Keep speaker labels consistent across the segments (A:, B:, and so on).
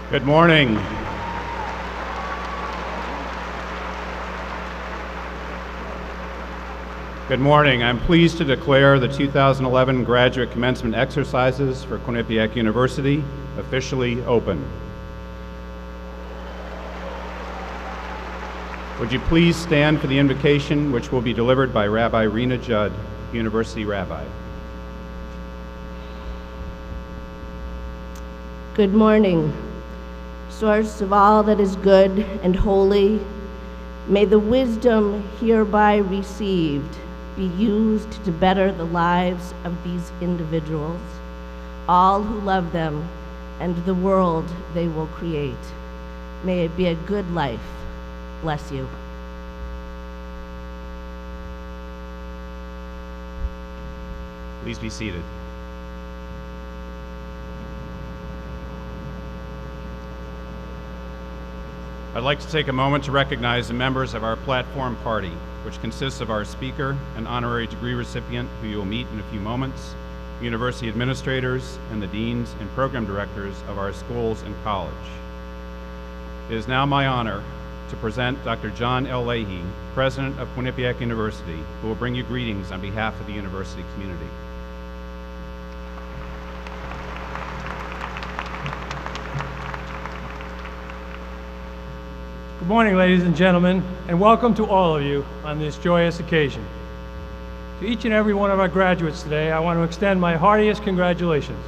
A: Good morning. Good morning. I'm pleased to declare the 2011 graduate commencement exercises for Quinnipiac University officially open. Would you please stand for the invocation, which will be delivered by Rabbi Rena Judd, University Rabbi.
B: Good morning. Source of all that is good and holy, may the wisdom hereby received be used to better the lives of these individuals, all who love them, and the world they will create. May it be a good life. Bless you.
A: Please be seated. I'd like to take a moment to recognize the members of our platform party, which consists of our speaker and honorary degree recipient, who you will meet in a few moments, university administrators, and the deans and program directors of our schools and college. It is now my honor to present Dr. John L. Leahy, President of Quinnipiac University, who will bring you greetings on behalf of the university community.
C: Good morning, ladies and gentlemen, and welcome to all of you on this joyous occasion. To each and every one of our graduates today, I want to extend my heartiest congratulations.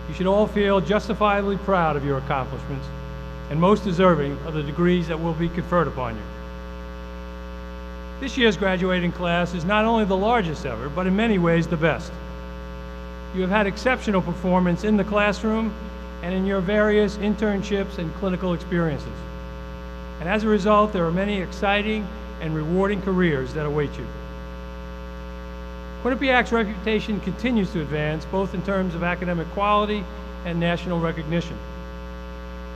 C: You should all feel justifiably proud of your accomplishments and most deserving of the degrees that will be conferred upon you. This year's graduating class is not only the largest ever, but in many ways the best. You have had exceptional performance in the classroom and in your various internships and clinical experiences. And as a result, there are many exciting and rewarding careers that await you. Quinnipiac's reputation continues to advance, both in terms of academic quality and national recognition.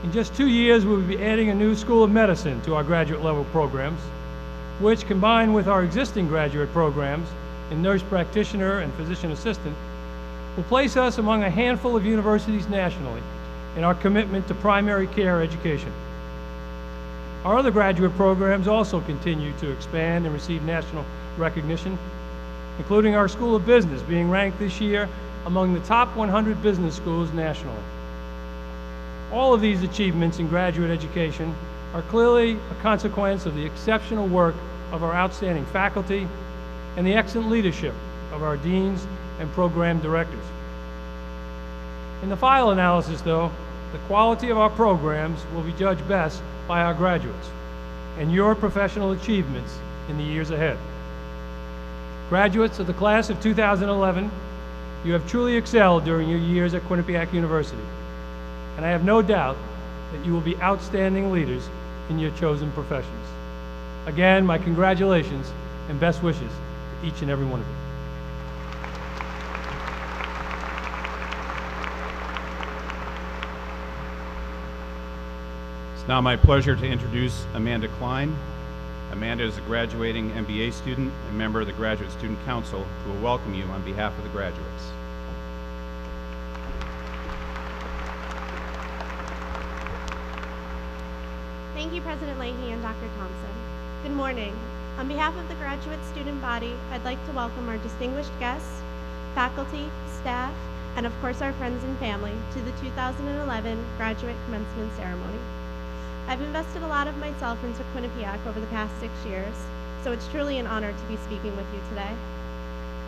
C: In just 2 years, we will be adding a new School of Medicine to our graduate level programs, which, combined with our existing graduate programs in nurse practitioner and physician assistant, will place us among a handful of universities nationally in our commitment to primary care education. Our other graduate programs also continue to expand and receive national recognition, including our School of Business being ranked this year among the top 100 business schools nationally. All of these achievements in graduate education are clearly a consequence of the exceptional work of our outstanding faculty and the excellent leadership of our deans and program directors. In the final analysis, though, the quality of our programs will be judged best by our graduates and your professional achievements in the years ahead. Graduates of the class of 2011, you have truly excelled during your years at Quinnipiac University, and I have no doubt that you will be outstanding leaders in your chosen professions. Again, my congratulations and best wishes to each and every one of you.
A: It's now my pleasure to introduce Amanda Klein. Amanda is a graduating MBA student and member of the Graduate Student Council, who will welcome you on behalf of the graduates.
D: Thank you, President Leahy and Dr. Thompson. Good morning. On behalf of the graduate student body, I'd like to welcome our distinguished guests, faculty, staff, and of course our friends and family to the 2011 graduate commencement ceremony. I've invested a lot of myself into Quinnipiac over the past 6 years, so it's truly an honor to be speaking with you today.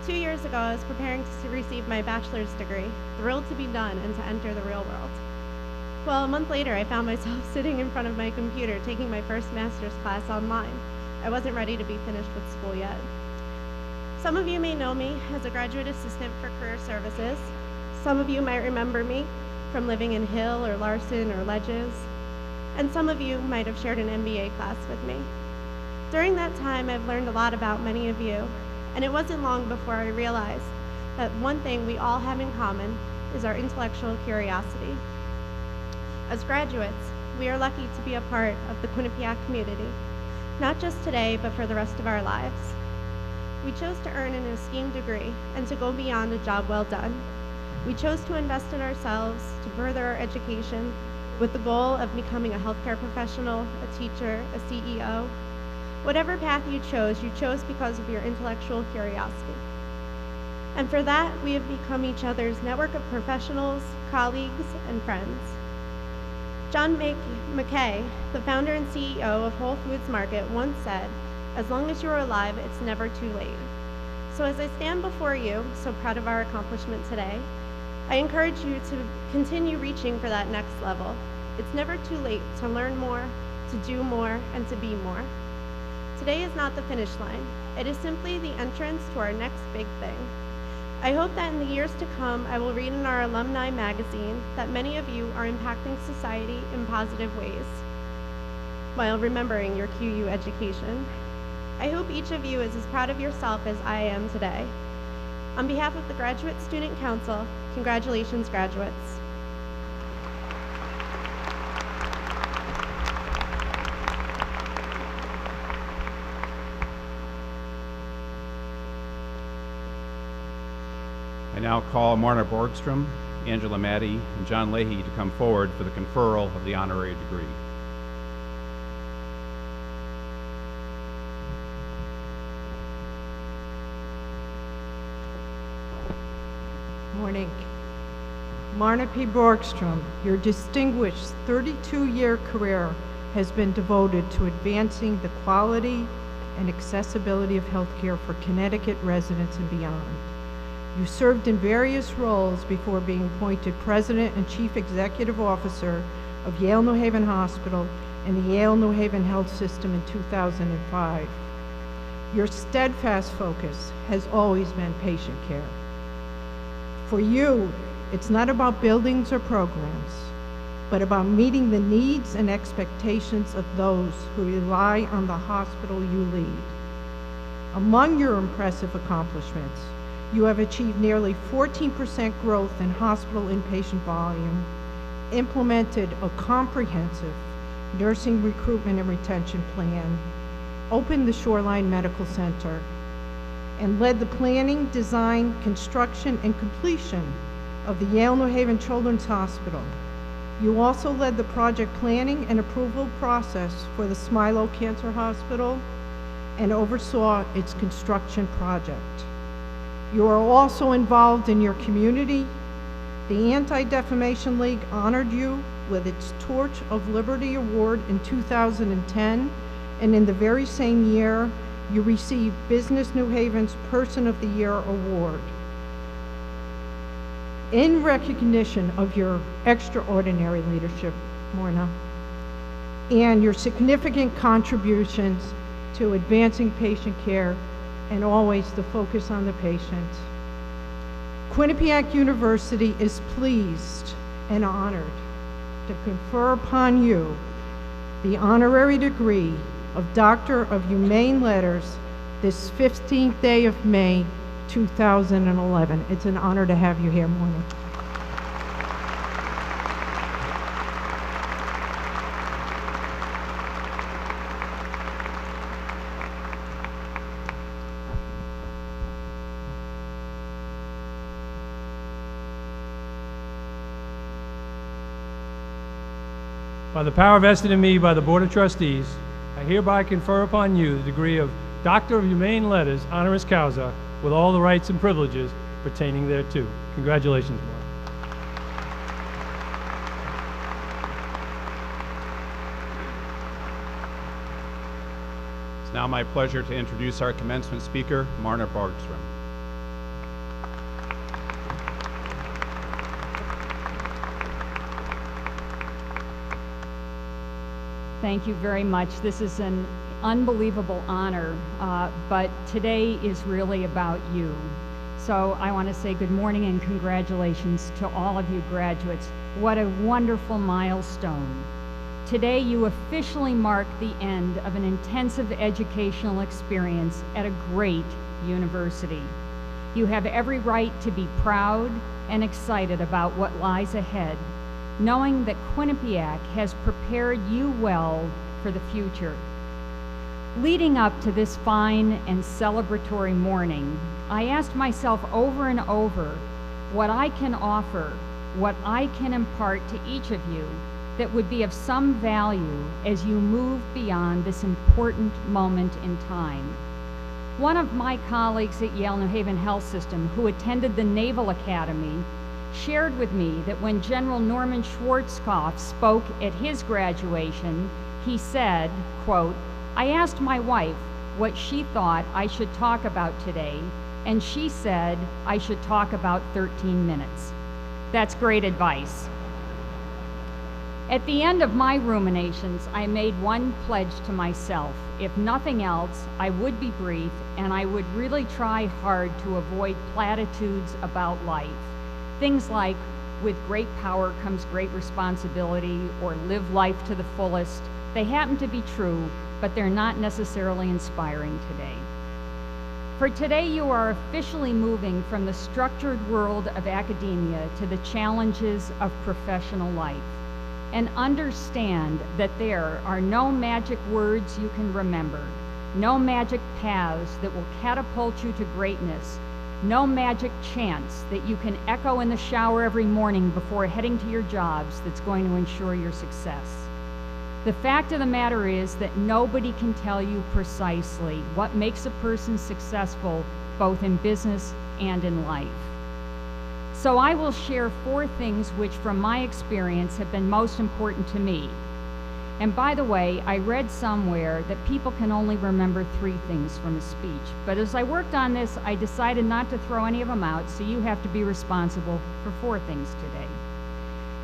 D: 2 years ago, I was preparing to receive my bachelor's degree, thrilled to be done and to enter the real world. Well, a month later, I found myself sitting in front of my computer taking my first master's class online. I wasn't ready to be finished with school yet. Some of you may know me as a graduate assistant for career services. Some of you might remember me from living in Hill or Larson or Ledges. And some of you might have shared an MBA class with me. During that time, I've learned a lot about many of you, and it wasn't long before I realized that one thing we all have in common is our intellectual curiosity. As graduates, we are lucky to be a part of the Quinnipiac community, not just today, but for the rest of our lives. We chose to earn an esteemed degree and to go beyond a job well done. We chose to invest in ourselves, to further our education, with the goal of becoming a healthcare professional, a teacher, a CEO. Whatever path you chose because of your intellectual curiosity. And for that, we have become each other's network of professionals, colleagues, and friends. John McKay, the founder and CEO of Whole Foods Market, once said, "As long as you are alive, it's never too late." So as I stand before you, so proud of our accomplishment today, I encourage you to continue reaching for that next level. It's never too late to learn more, to do more, and to be more. Today is not the finish line. It is simply the entrance to our next big thing. I hope that in the years to come, I will read in our alumni magazine that many of you are impacting society in positive ways, while remembering your QU education. I hope each of you is as proud of yourself as I am today. On behalf of the Graduate Student Council, congratulations, graduates.
A: I now call Marna Borgstrom, Angela Maddie, and John Leahy to come forward for the conferral of the honorary degree.
E: Morning. Marna P. Borgstrom, your distinguished 32-year career has been devoted to advancing the quality and accessibility of healthcare for Connecticut residents and beyond. You served in various roles before being appointed President and Chief Executive Officer of Yale New Haven Hospital and the Yale New Haven Health System in 2005. Your steadfast focus has always been patient care. For you, it's not about buildings or programs, but about meeting the needs and expectations of those who rely on the hospital you lead. Among your impressive accomplishments, you have achieved nearly 14% growth in hospital inpatient volume, implemented a comprehensive nursing recruitment and retention plan, opened the Shoreline Medical Center, and led the planning, design, construction, and completion of the Yale New Haven Children's Hospital. You also led the project planning and approval process for the Smilow Cancer Hospital and oversaw its construction project. You are also involved in your community. The Anti-Defamation League honored you with its Torch of Liberty Award in 2010, and in the very same year, you received Business New Haven's Person of the Year Award. In recognition of your extraordinary leadership, Morna, and your significant contributions to advancing patient care and always the focus on the patient, Quinnipiac University is pleased and honored to confer upon you the honorary degree of Doctor of Humane Letters this 15th day of May, 2011. It's an honor to have you here, Morna.
C: By the power vested in me by the Board of Trustees, I hereby confer upon you the degree of Doctor of Humane Letters, honoris causa, with all the rights and privileges pertaining thereto. Congratulations, Mark.
A: It's now my pleasure to introduce our commencement speaker, Marna Borgstrom.
F: Thank you very much. This is an unbelievable honor, but today is really about you. So I want to say good morning and congratulations to all of you graduates. What a wonderful milestone. Today you officially mark the end of an intensive educational experience at a great university. You have every right to be proud and excited about what lies ahead, knowing that Quinnipiac has prepared you well for the future. Leading up to this fine and celebratory morning, I asked myself over and over what I can offer, what I can impart to each of you that would be of some value as you move beyond this important moment in time. One of my colleagues at Yale New Haven Health System, who attended the Naval Academy, shared with me that when General Norman Schwarzkopf spoke at his graduation, he said, quote, "I asked my wife what she thought I should talk about today, and she said I should talk about 13 minutes. That's great advice. At the end of my ruminations, I made one pledge to myself. If nothing else, I would be brief, and I would really try hard to avoid platitudes about life. Things like, with great power comes great responsibility, or live life to the fullest. They happen to be true, but they're not necessarily inspiring today. For today, you are officially moving from the structured world of academia to the challenges of professional life. And understand that there are no magic words you can remember, no magic paths that will catapult you to greatness, no magic chants that you can echo in the shower every morning before heading to your jobs that's going to ensure your success. The fact of the matter is that nobody can tell you precisely what makes a person successful both in business and in life. So I will share 4 things which from my experience have been most important to me. And by the way, I read somewhere that people can only remember 3 things from a speech. But as I worked on this, I decided not to throw any of them out, so you have to be responsible for 4 things today.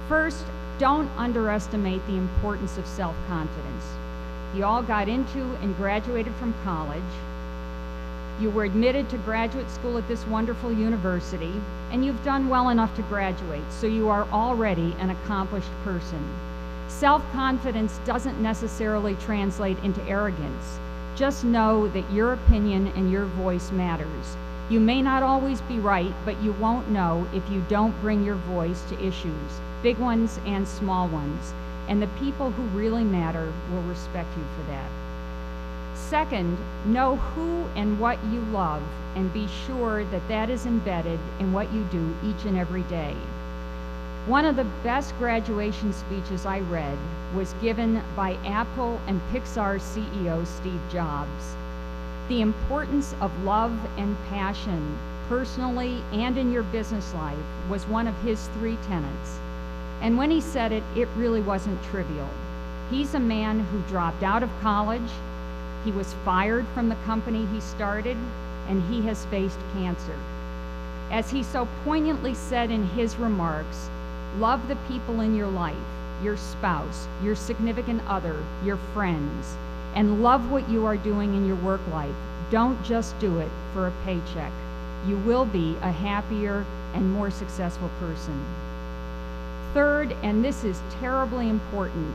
F: First, don't underestimate the importance of self-confidence. You all got into and graduated from college. You were admitted to graduate school at this wonderful university, and you've done well enough to graduate, so you are already an accomplished person. Self-confidence doesn't necessarily translate into arrogance. Just know that your opinion and your voice matters. You may not always be right, but you won't know if you don't bring your voice to issues, big ones and small ones, and the people who really matter will respect you for that. Second, know who and what you love, and be sure that that is embedded in what you do each and every day. One of the best graduation speeches I read was given by Apple and Pixar CEO Steve Jobs. The importance of love and passion personally and in your business life was one of his 3 tenets. And when he said it, it really wasn't trivial. He's a man who dropped out of college, he was fired from the company he started, and he has faced cancer. As he so poignantly said in his remarks, love the people in your life, your spouse, your significant other, your friends, and love what you are doing in your work life. Don't just do it for a paycheck. You will be a happier and more successful person. Third, and this is terribly important,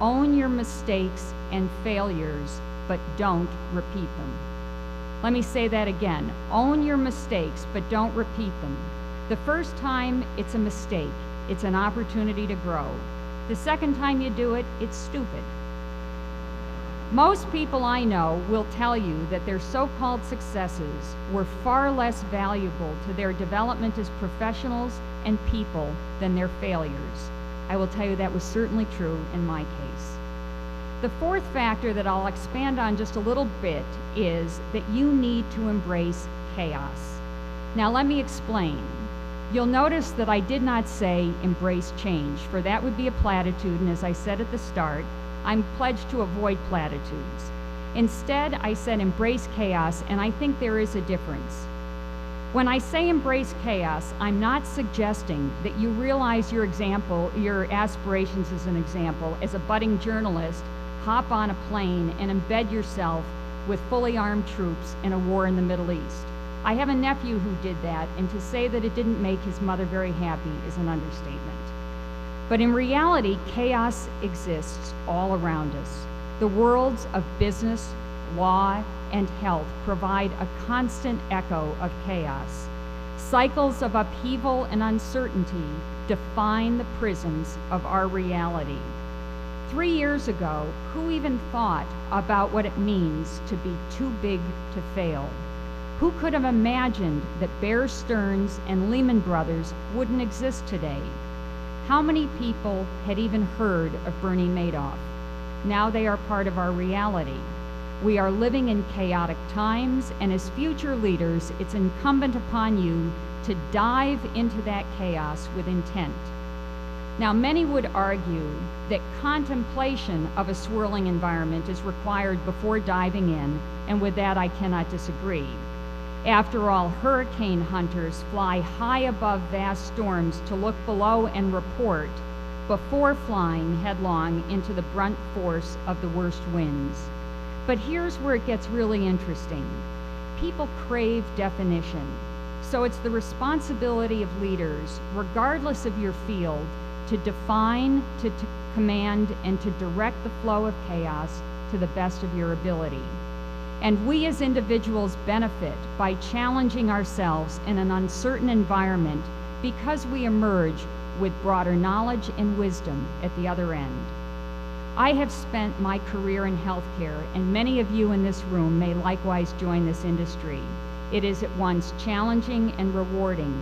F: own your mistakes and failures, but don't repeat them. Let me say that again. Own your mistakes, but don't repeat them. The first time, it's a mistake. It's an opportunity to grow. The second time you do it, it's stupid. Most people I know will tell you that their so-called successes were far less valuable to their development as professionals and people than their failures. I will tell you that was certainly true in my case. The fourth factor that I'll expand on just a little bit is that you need to embrace chaos. Now let me explain. You'll notice that I did not say embrace change, for that would be a platitude, and as I said at the start, I'm pledged to avoid platitudes. Instead, I said embrace chaos, and I think there is a difference. When I say embrace chaos, I'm not suggesting that you realize your aspirations as an example, as a budding journalist, hop on a plane and embed yourself with fully armed troops in a war in the Middle East. I have a nephew who did that, and to say that it didn't make his mother very happy is an understatement. But in reality, chaos exists all around us. The worlds of business, law, and health provide a constant echo of chaos. Cycles of upheaval and uncertainty define the prisons of our reality. 3 years ago, who even thought about what it means to be too big to fail? Who could have imagined that Bear Stearns and Lehman Brothers wouldn't exist today? How many people had even heard of Bernie Madoff? Now they are part of our reality. We are living in chaotic times, and as future leaders, it's incumbent upon you to dive into that chaos with intent. Now, many would argue that contemplation of a swirling environment is required before diving in, and with that I cannot disagree. After all, hurricane hunters fly high above vast storms to look below and report before flying headlong into the brunt force of the worst winds. But here's where it gets really interesting. People crave definition, so it's the responsibility of leaders, regardless of your field, to define, to command, and to direct the flow of chaos to the best of your ability. And we as individuals benefit by challenging ourselves in an uncertain environment because we emerge with broader knowledge and wisdom at the other end. I have spent my career in healthcare, and many of you in this room may likewise join this industry. It is at once challenging and rewarding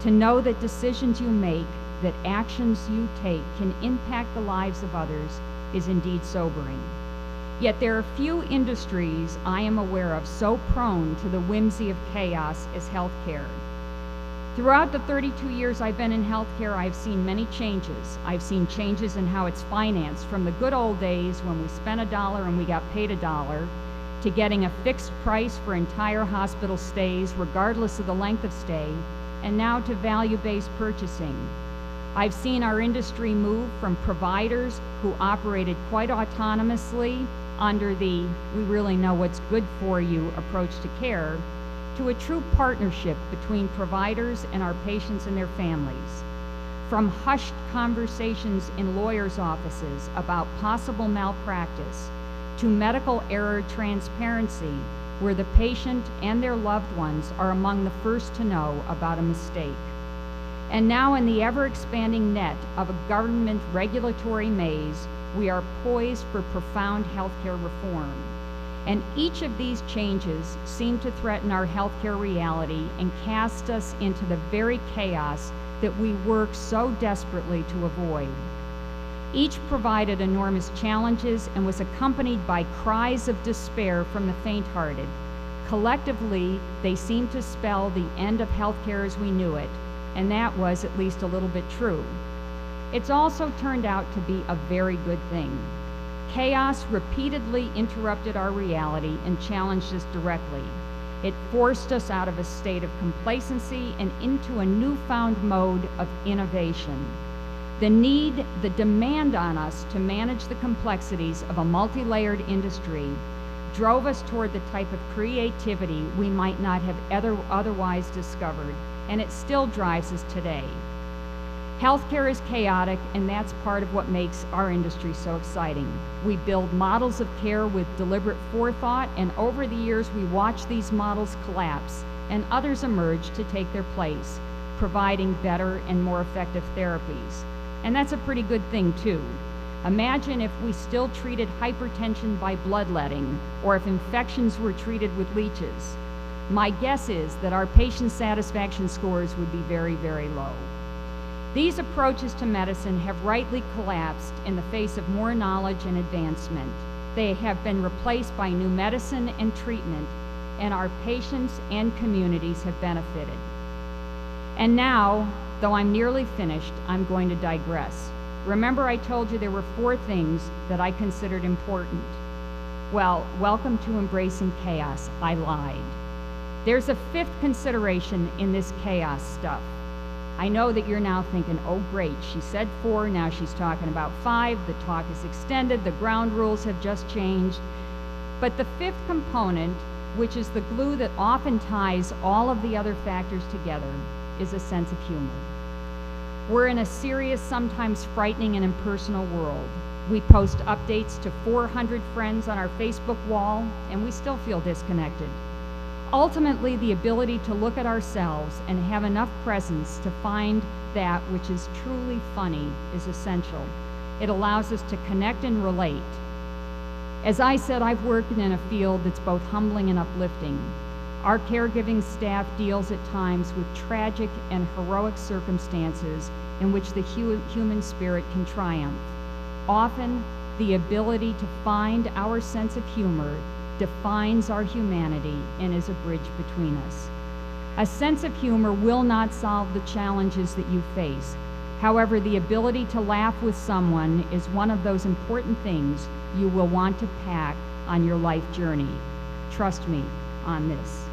F: to know that decisions you make, that actions you take can impact the lives of others is indeed sobering. Yet there are few industries I am aware of so prone to the whimsy of chaos as healthcare. Throughout the 32 years I've been in healthcare, I've seen many changes. I've seen changes in how it's financed, from the good old days when we spent $1 and we got paid $1, to getting a fixed price for entire hospital stays, regardless of the length of stay, and now to value-based purchasing. I've seen our industry move from providers who operated quite autonomously under the "we really know what's good for you" approach to care, to a true partnership between providers and our patients and their families. From hushed conversations in lawyers' offices about possible malpractice, to medical error transparency, where the patient and their loved ones are among the first to know about a mistake. And now, in the ever-expanding net of a government regulatory maze, we are poised for profound healthcare reform. And each of these changes seem to threaten our healthcare reality and cast us into the very chaos that we work so desperately to avoid. Each provided enormous challenges and was accompanied by cries of despair from the faint-hearted. Collectively, they seem to spell the end of healthcare as we knew it, and that was at least a little bit true. It's also turned out to be a very good thing. Chaos repeatedly interrupted our reality and challenged us directly. It forced us out of a state of complacency and into a newfound mode of innovation. The demand on us to manage the complexities of a multi-layered industry drove us toward the type of creativity we might not have otherwise discovered, and it still drives us today. Healthcare is chaotic, and that's part of what makes our industry so exciting. We build models of care with deliberate forethought, and over the years we watch these models collapse and others emerge to take their place, providing better and more effective therapies. And that's a pretty good thing too. Imagine if we still treated hypertension by bloodletting, or if infections were treated with leeches. My guess is that our patient satisfaction scores would be very, very low. These approaches to medicine have rightly collapsed in the face of more knowledge and advancement. They have been replaced by new medicine and treatment, and our patients and communities have benefited. And now, though I'm nearly finished, I'm going to digress. Remember I told you there were 4 things that I considered important. Well, welcome to embracing chaos. I lied. There's a 5th consideration in this chaos stuff. I know that you're now thinking, oh great, she said 4, now she's talking about 5, the talk is extended, the ground rules have just changed. But the 5th component, which is the glue that often ties all of the other factors together, is a sense of humor. We're in a serious, sometimes frightening and impersonal world. We post updates to 400 friends on our Facebook wall, and we still feel disconnected. Ultimately, the ability to look at ourselves and have enough presence to find that which is truly funny is essential. It allows us to connect and relate. As I said, I've worked in a field that's both humbling and uplifting. Our caregiving staff deals at times with tragic and heroic circumstances in which the human spirit can triumph. Often, the ability to find our sense of humor defines our humanity and is a bridge between us. A sense of humor will not solve the challenges that you face. However, the ability to laugh with someone is one of those important things you will want to pack on your life journey. Trust me on this.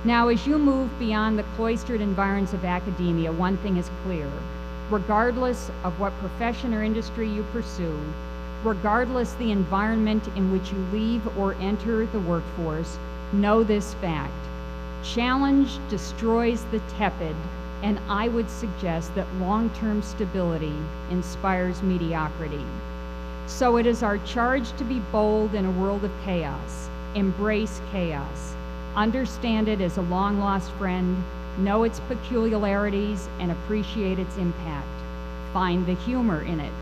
F: Now, as you move beyond the cloistered environs of academia, one thing is clear. Regardless of what profession or industry you pursue, regardless the environment in which you leave or enter the workforce, know this fact. Challenge destroys the tepid, and I would suggest that long-term stability inspires mediocrity. So it is our charge to be bold in a world of chaos. Embrace chaos. Understand it as a long-lost friend, know its peculiarities, and appreciate its impact. Find the humor in it.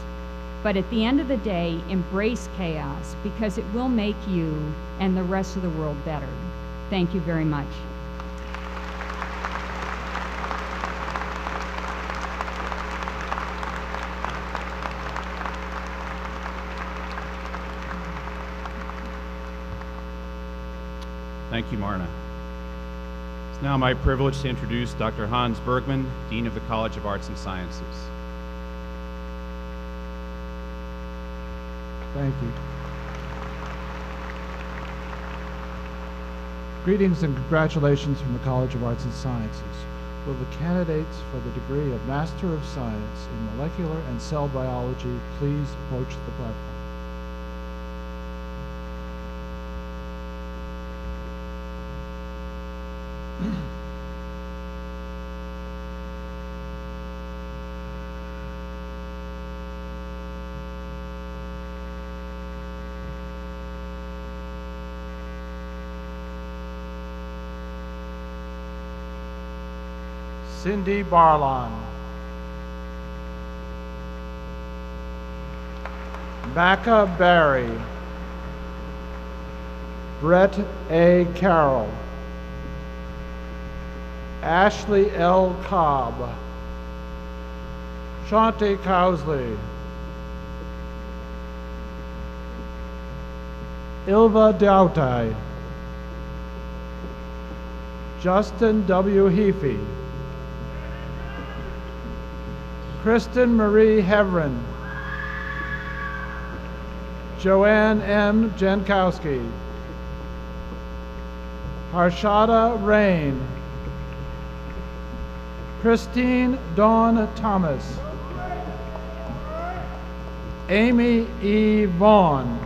F: But at the end of the day, embrace chaos because it will make you and the rest of the world better. Thank you very much.
A: Thank you, Marna. It's now my privilege to introduce Dr. Hans Bergman, Dean of the College of Arts and Sciences.
G: Thank you. Greetings and congratulations from the College of Arts and Sciences. Will the candidates for the degree of Master of Science in Molecular and Cell Biology please approach the platform? Cindy Barlon. Macca Barry. Brett A. Carroll. Ashley L. Cobb. Shanti Cowsley. Ilva Dautai. Justin W. Heafy, Kristen Marie Hevren, Joanne M. Jankowski, Harshada Rain, Christine Dawn Thomas, Amy E. Vaughn,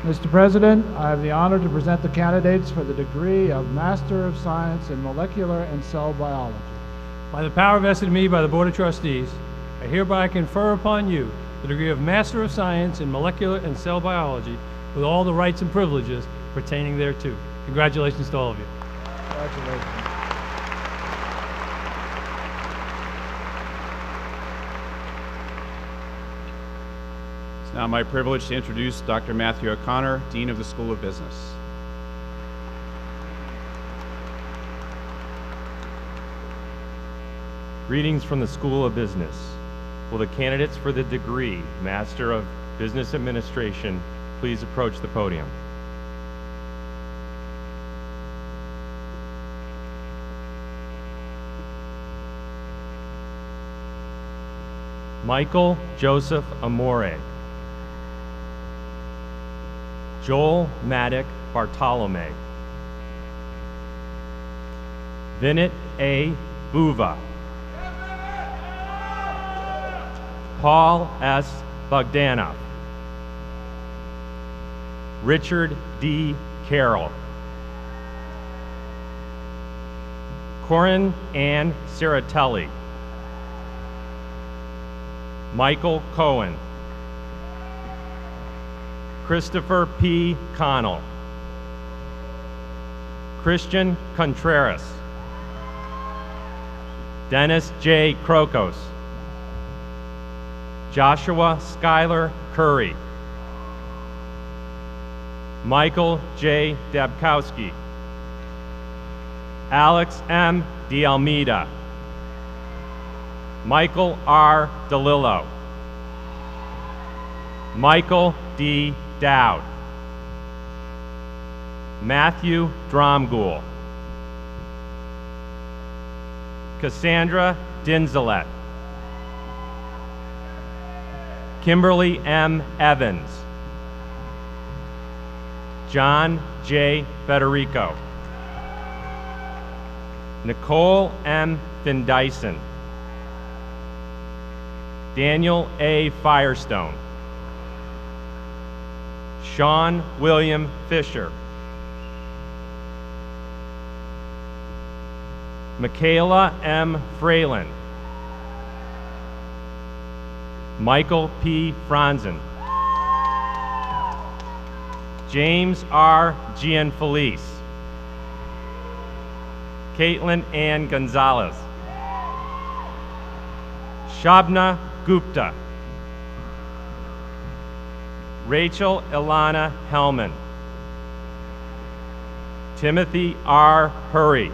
G: Mr. President, I have the honor to present the candidates for the degree of Master of Science in Molecular and Cell Biology.
C: By the power vested in me by the Board of Trustees, I hereby confer upon you the degree of Master of Science in Molecular and Cell Biology with all the rights and privileges pertaining thereto. Congratulations to all of you.
G: Congratulations.
A: It's now my privilege to introduce Dr. Matthew O'Connor, Dean of the School of Business.
H: Greetings from the School of Business. Will the candidates for the degree Master of Business Administration please approach the podium? Michael Joseph Amore. Joel Maddock Bartolome. Vinit A. Buva. Paul S. Bogdanov. Richard D. Carroll. Corin Ann Ceratelli. Michael Cohen. Christopher P. Connell. Christian Contreras. Dennis J. Krokos. Joshua Schuyler Curry. Michael J. Dabkowski. Alex M. De Almeida. Michael R. DeLillo. Michael D. Dowd. Matthew Dromgoole. Cassandra Dinzelet. Kimberly M. Evans. John J. Federico. Nicole M. Findyson. Daniel A. Firestone. Sean William Fisher. Michaela M. Fralin. Michael P. Franzen. James R. Gianfelice. Caitlin Ann Gonzalez. Shabna Gupta. Rachel Ilana Hellman. Timothy R. Hurry.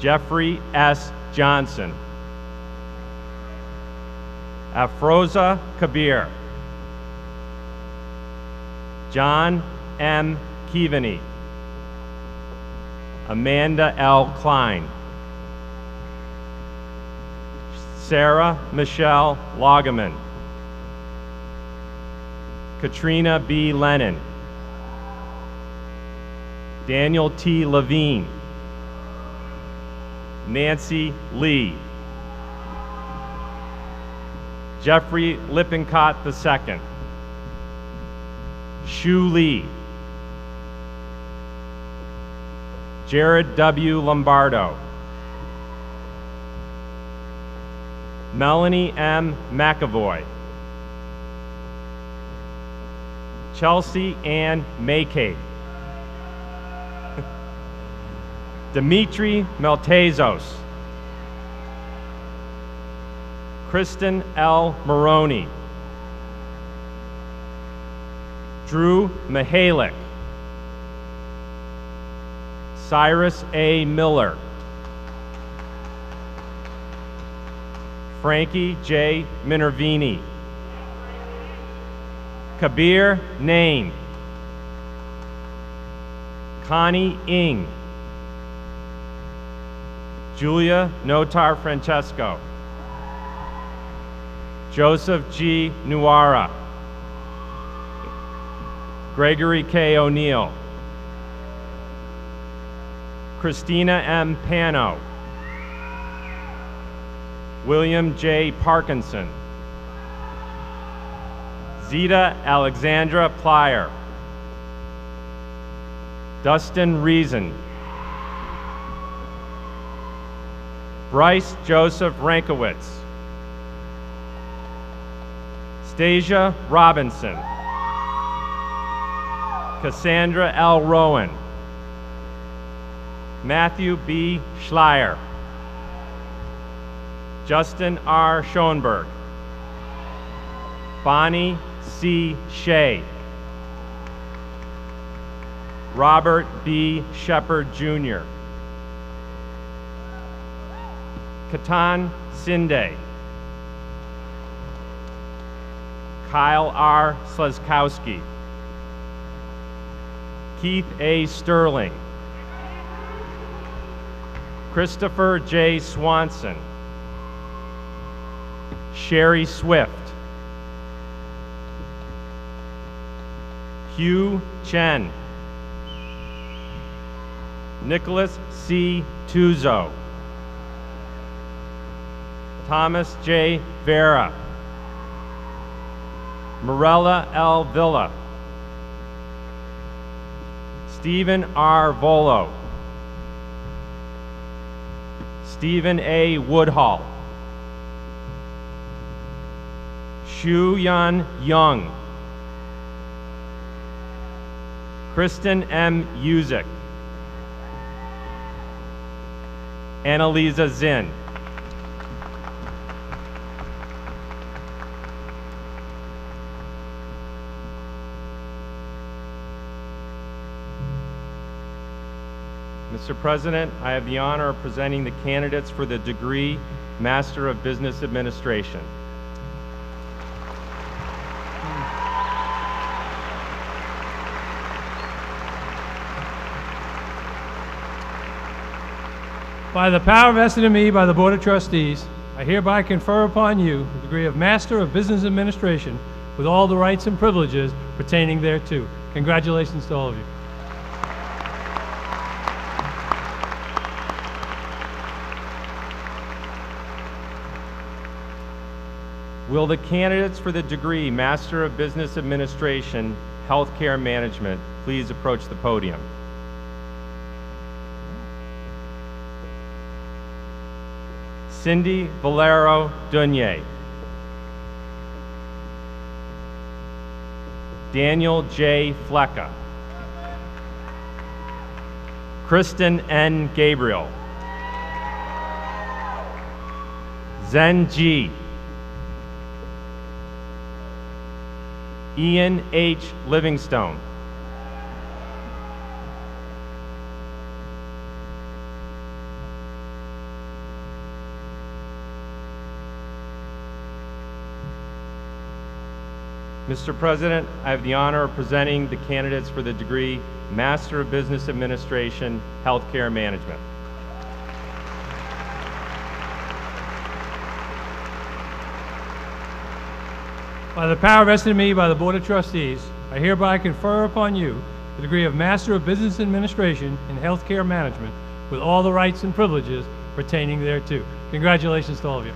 H: Jeffrey S. Johnson. Afroza Kabir. John M. Keaveney. Amanda L. Klein. Sarah Michelle Loggeman. Katrina B. Lennon. Daniel T. Levine. Nancy Lee. Jeffrey Lippincott II. Shu Lee. Jared W. Lombardo. Melanie M. McAvoy. Chelsea Ann Maykay. Dimitri Meltezos. Kristen L. Maroney. Drew Mihalik. Cyrus A. Miller. Frankie J. Minervini. Kabir Nain. Connie Ing. Julia Notar Francesco. Joseph G. Nuara. Gregory K. O'Neill. Christina M. Pano. William J. Parkinson. Zita Alexandra Plyer. Dustin Reason. Bryce Joseph Rankowitz. Stasia Robinson. Cassandra L. Rowan. Matthew B. Schleier. Justin R. Schoenberg. Bonnie C. Shea. Robert B. Shepard, Jr. Katan Sinde. Kyle R. Slezkowski. Keith A. Sterling. Christopher J. Swanson. Sherry Swift. Hugh Chen. Nicholas C. Tuzo. Thomas J. Vera. Morella L. Villa. Stephen R. Volo. Stephen A. Woodhull. Shu Yan Young. Kristen M. Uzick. Annalisa Zinn. Mr. President, I have the honor of presenting the candidates for the degree Master of Business Administration.
C: By the power vested in me by the Board of Trustees, I hereby confer upon you the degree of Master of Business Administration with all the rights and privileges pertaining thereto. Congratulations to all of you.
H: Will the candidates for the degree Master of Business Administration, Healthcare Management please approach the podium? Cindy Valero Dunier. Daniel J. Flecka. Kristen N. Gabriel. Zen G. Ian H. Livingstone. Mr. President, I have the honor of presenting the candidates for the degree Master of Business Administration, Healthcare Management.
C: By the power vested in me by the Board of Trustees, I hereby confer upon you the degree of Master of Business Administration in Healthcare Management with all the rights and privileges pertaining thereto. Congratulations to all of you.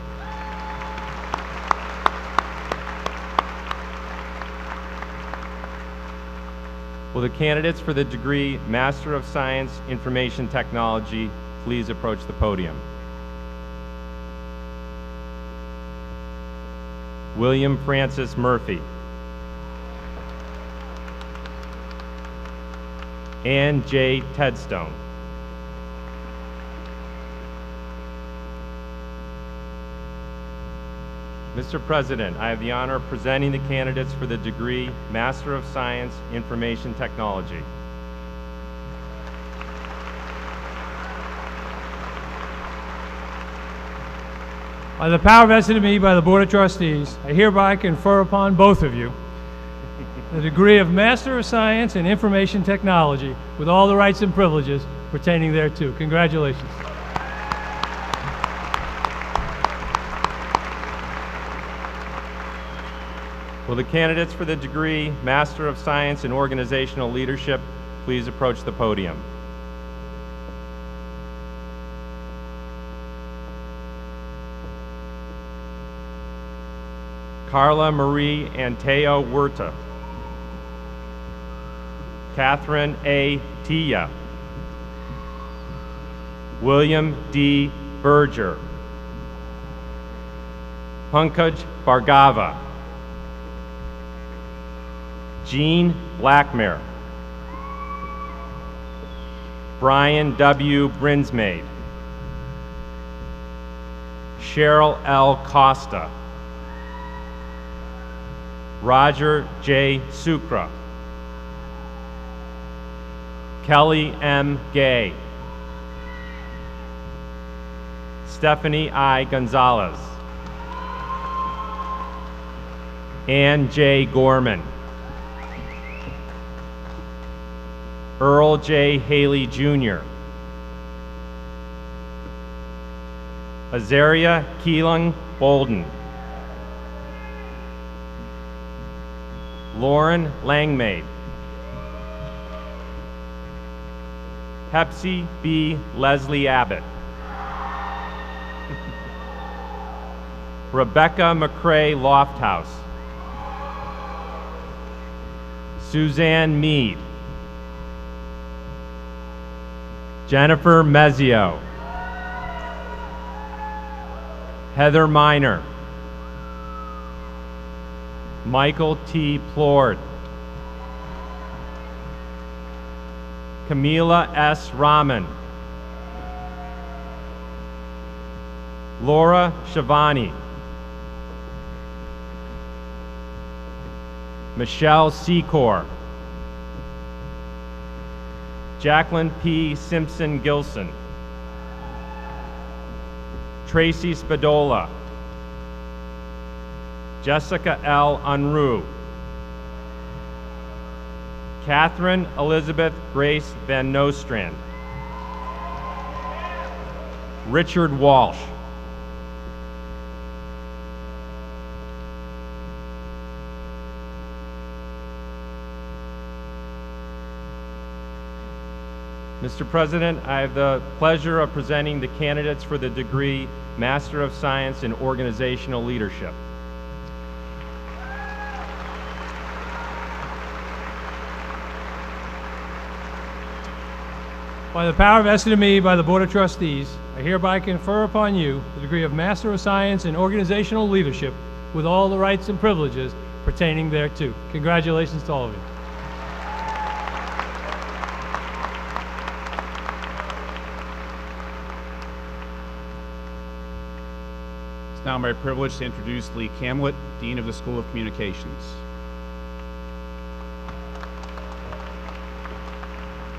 H: Will the candidates for the degree Master of Science Information Technology please approach the podium? William Francis Murphy. Ann J. Tedstone. Mr. President, I have the honor of presenting the candidates for the degree Master of Science Information Technology.
C: By the power vested in me by the Board of Trustees, I hereby confer upon both of you the degree of Master of Science in Information Technology with all the rights and privileges pertaining thereto. Congratulations.
H: Will the candidates for the degree Master of Science in Organizational Leadership please approach the podium? Carla Marie Anteo Huerta. Catherine A. Tia. William D. Berger. Pankaj Bhargava. Jean Blackmare. Brian W. Brinsmaid. Cheryl L. Costa. Roger J. Sucra. Kelly M. Gay. Stephanie I. Gonzalez. Ann J. Gorman. Earl J. Haley Jr. Azaria Keeling Bolden. Lauren Langmaid. Pepsi B. Leslie Abbott. Rebecca McCrae Lofthouse. Suzanne Mead. Jennifer Mezio. Heather Miner. Michael T. Plord. Camila S. Rahman. Laura Shavani. Michelle Secor. Jacqueline P. Simpson Gilson. Tracy Spadola. Jessica L. Unruh. Catherine Elizabeth Grace Van Nostrand. Richard Walsh. Mr. President, I have the pleasure of presenting the candidates for the degree Master of Science in Organizational Leadership.
C: By the power vested in me by the Board of Trustees, I hereby confer upon you the degree of Master of Science in Organizational Leadership with all the rights and privileges pertaining thereto. Congratulations to all of you.
A: It's now my privilege to introduce Lee Camlett, Dean of the School of Communications.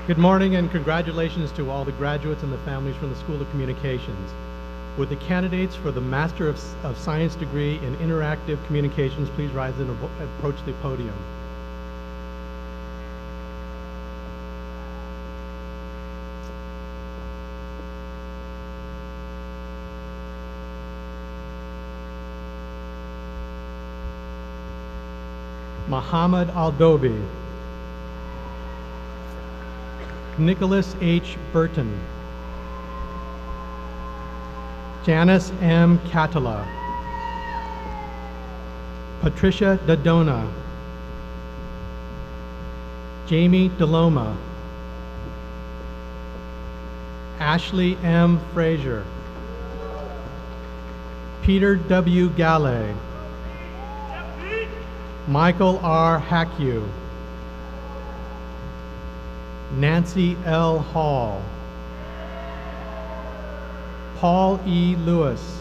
I: Good morning and congratulations to all the graduates and the families from the School of Communications. Would the candidates for the Master of Science degree in Interactive Communications please rise and approach the podium? Muhammad Aldobi. Nicholas H. Burton. Janice M. Catala. Patricia Dodona. Jamie DeLoma. Ashley M. Frazier. Peter W. Galley. Michael R. Hackew. Nancy L. Hall. Paul E. Lewis.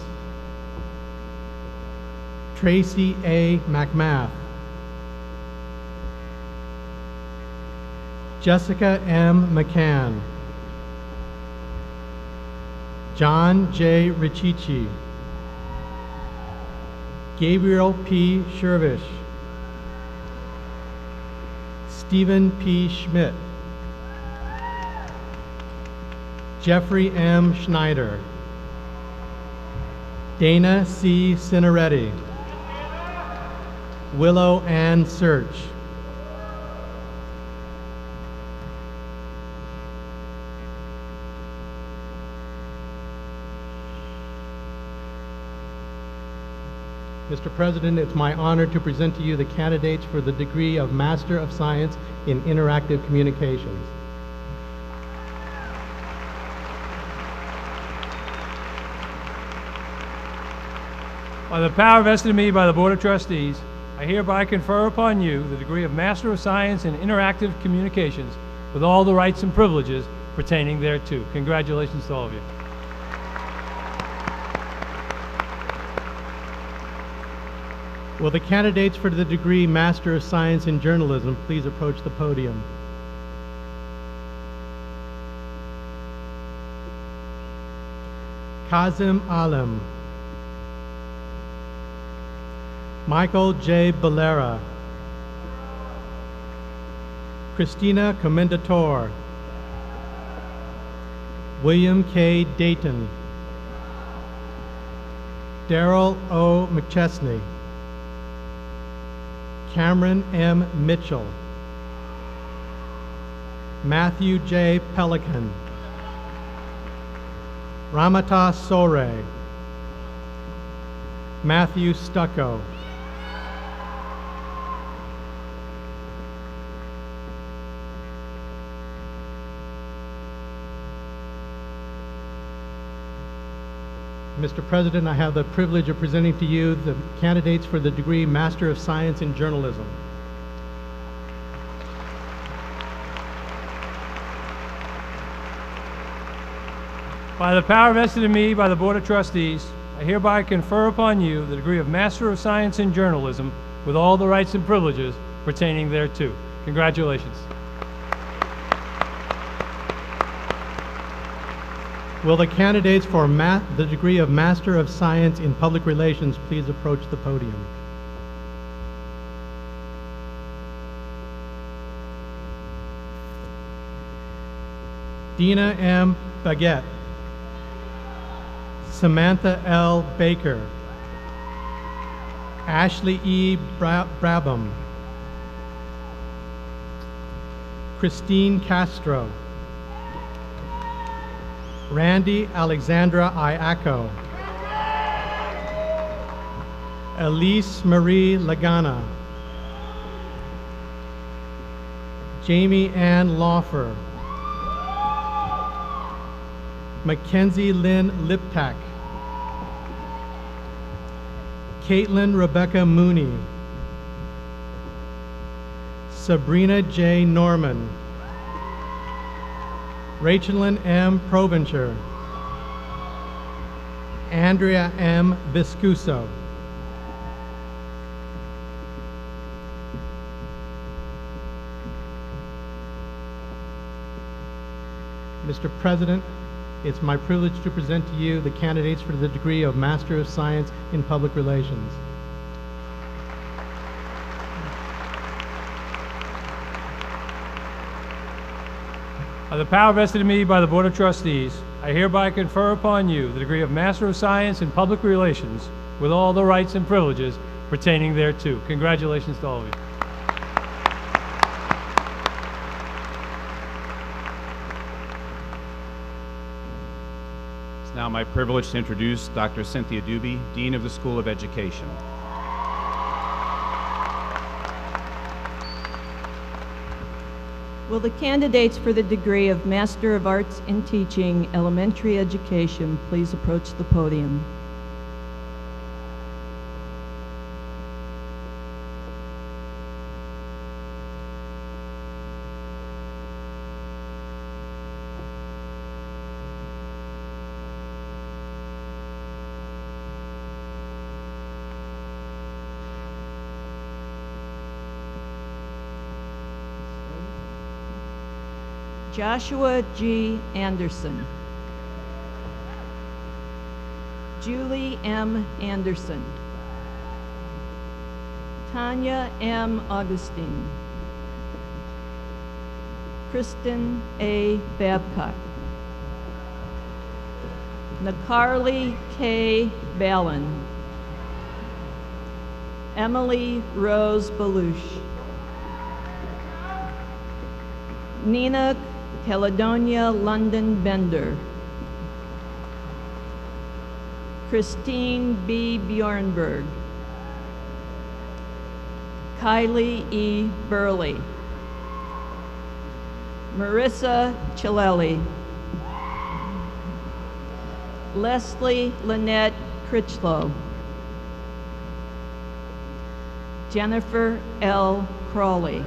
I: Tracy A. McMath. Jessica M. McCann. John J. Richichi. Gabriel P. Shervish, Stephen P. Schmidt, Jeffrey M. Schneider, Dana C. Cineretti, Willow Ann Search, Mr. President, it's my honor to present to you the candidates for the degree of Master of Science in Interactive Communications.
C: By the power vested in me by the Board of Trustees, I hereby confer upon you the degree of Master of Science in Interactive Communications with all the rights and privileges pertaining thereto. Congratulations to all of you.
I: Will the candidates for the degree Master of Science in Journalism please approach the podium? Kazim Alim, Michael J. Balera, Christina Commendator, William K. Dayton, Darrell O. McChesney, Cameron M. Mitchell, Matthew J. Pelican, Ramata Sore, Matthew Stucco, Mr. President, I have the privilege of presenting to you the candidates for the degree Master of Science in Journalism.
C: By the power vested in me by the Board of Trustees, I hereby confer upon you the degree of Master of Science in Journalism with all the rights and privileges pertaining thereto. Congratulations.
I: Will the candidates for the degree of Master of Science in Public Relations please approach the podium? Dina M. Baguette, Samantha L. Baker, Ashley E. Brabham, Christine Castro, Randy Alexandra Iacco, Elise Marie Lagana, Jamie Ann Laufer, Mackenzie Lynn Liptak, Caitlin Rebecca Mooney, Sabrina J. Norman, Rachelyn M. Provencher, Andrea M. Viscuso, Mr. President, it's my privilege to present to you the candidates for the degree of Master of Science in Public Relations.
C: By the power vested in me by the Board of Trustees, I hereby confer upon you the degree of Master of Science in Public Relations with all the rights and privileges pertaining thereto. Congratulations to all of you.
A: It's now my privilege to introduce Dr. Cynthia Doobie, Dean of the School of Education.
J: Will the candidates for the degree of Master of Arts in Teaching Elementary Education please approach the podium? Joshua G. Anderson, Julie M. Anderson, Tanya M. Augustine. Kristen A. Babcock. Nakarli K. Ballin. Emily Rose Belush. Nina Caledonia London Bender. Christine B. Bjornberg. Kylie E. Burley. Marissa Chilelli. Leslie Lynette Critchlow. Jennifer L. Crawley.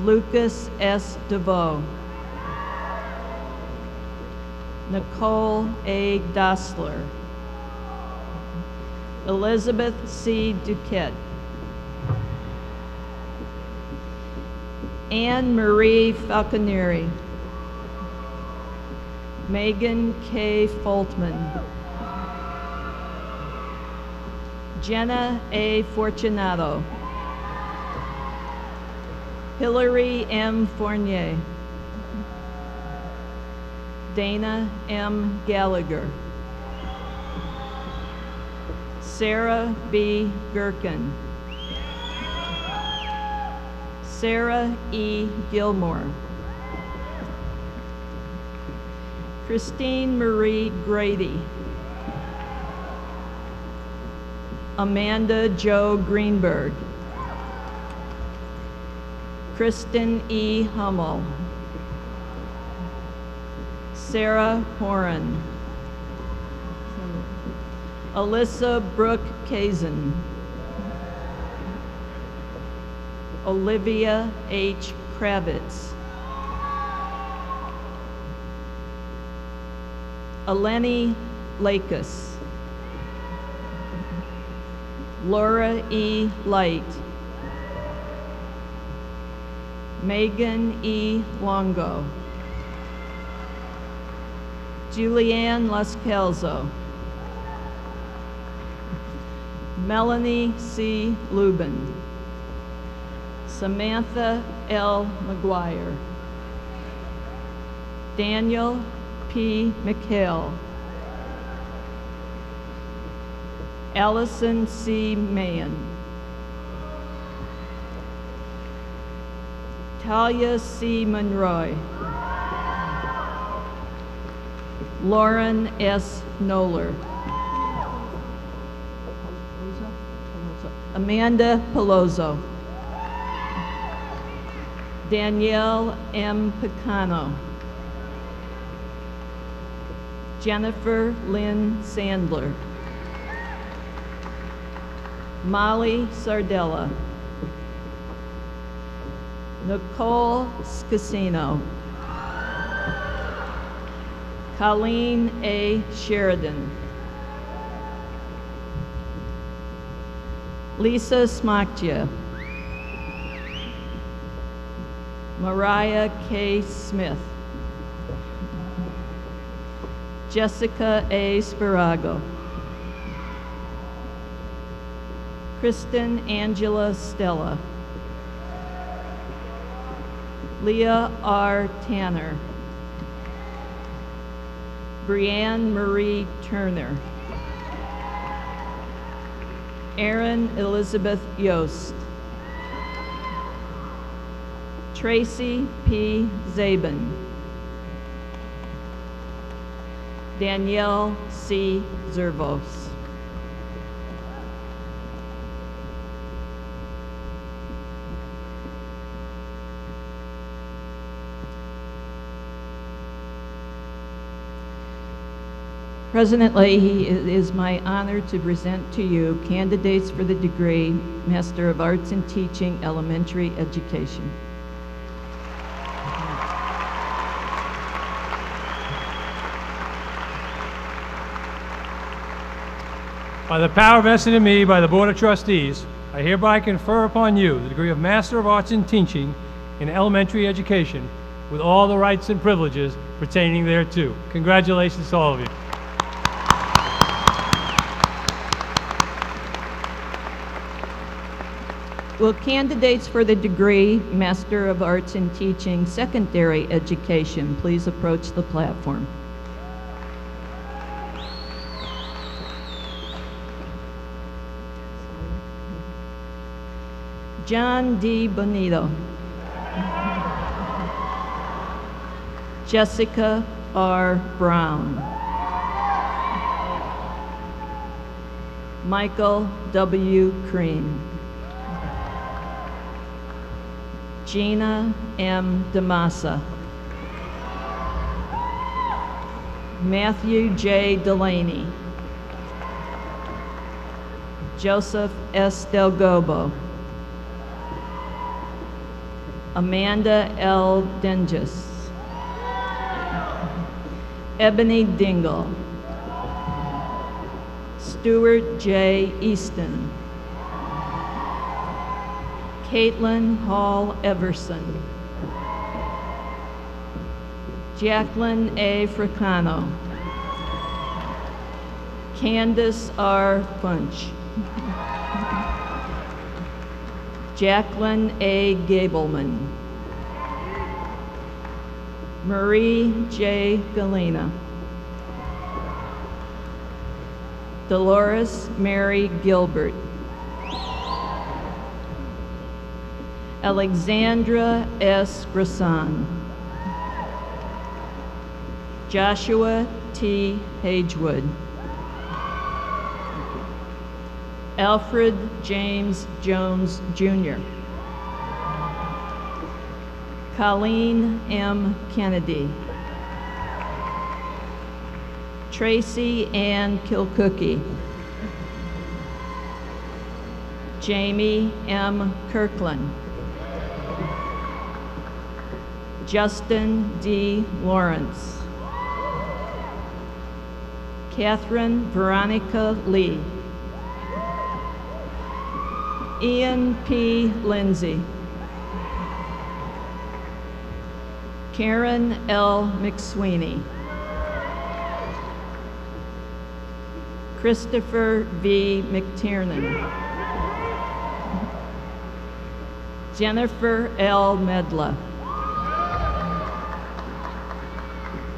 J: Lucas S. DeVoe. Nicole A. Dossler. Elizabeth C. Duquette. Anne Marie Falconieri. Megan K. Foltman. Jenna A. Fortunato. Hillary M. Fournier. Dana M. Gallagher. Sarah B. Gherkin. Sarah E. Gilmore. Christine Marie Grady. Amanda Jo Greenberg. Kristen E. Hummel. Sarah Horan. Alyssa Brooke Kazin. Olivia H. Kravitz. Eleni Lakis. Laura E. Light. Megan E. Longo. Julianne Lascalzo. Melanie C. Lubin. Samantha L. McGuire. Daniel P. McHale. Allison C. Mahan. Talia C. Monroy. Lauren S. Knoller. Amanda Pelozzo. Danielle M. Picano. Jennifer Lynn Sandler. Molly Sardella. Nicole Scasino. Colleen A. Sheridan. Lisa Smakja. Mariah K. Smith. Jessica A. Spirago. Kristen Angela Stella. Leah R. Tanner. Brianne Marie Turner. Erin Elizabeth Yost. Tracy P. Zabin. Danielle C. Zervos. President Leahy, it is my honor to present to you candidates for the degree Master of Arts in Teaching Elementary Education.
C: By the power vested in me by the Board of Trustees, I hereby confer upon you the degree of Master of Arts in Teaching in Elementary Education with all the rights and privileges pertaining thereto. Congratulations to all of you.
J: Will candidates for the degree Master of Arts in Teaching, Secondary Education, please approach the platform? John D. Bonito. Jessica R. Brown. Michael W. Crean. Gina M. DeMassa. Matthew J. Delaney. Joseph S. Delgobo. Amanda L. Denges. Ebony Dingle. Stuart J. Easton. Caitlin Hall Everson. Jacqueline A. Fricano. Candace R. Funch. Jacqueline A. Gableman. Marie J. Galena. Dolores Mary Gilbert. Alexandra S. Grassan. Joshua T. Hagewood. Alfred James Jones, Jr. Colleen M. Kennedy. Tracy Ann Kilcookie. Jamie M. Kirkland. Justin D. Lawrence. Catherine Veronica Lee. Ian P. Lindsay. Karen L. McSweeney. Christopher V. McTiernan. Jennifer L. Medla.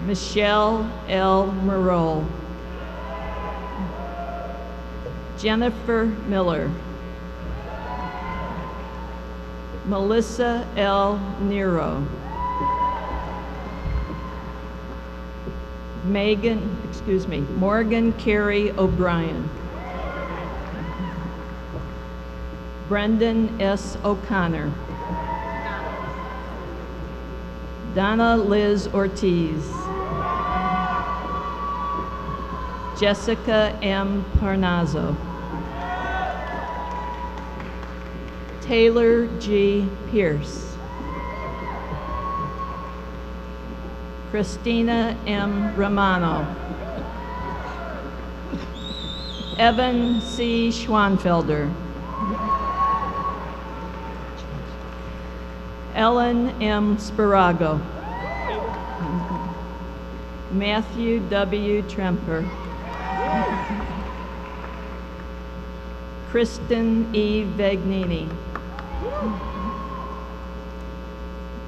J: Michelle L. Merole. Jennifer Miller. Melissa L. Nero. Morgan Carey O'Brien. Brendan S. O'Connor. Donna Liz Ortiz. Jessica M. Parnazzo. Taylor G. Pierce. Christina M. Romano. Evan C. Schwanfelder. Ellen M. Sparago. Matthew W. Tremper. Kristen E. Vagnini.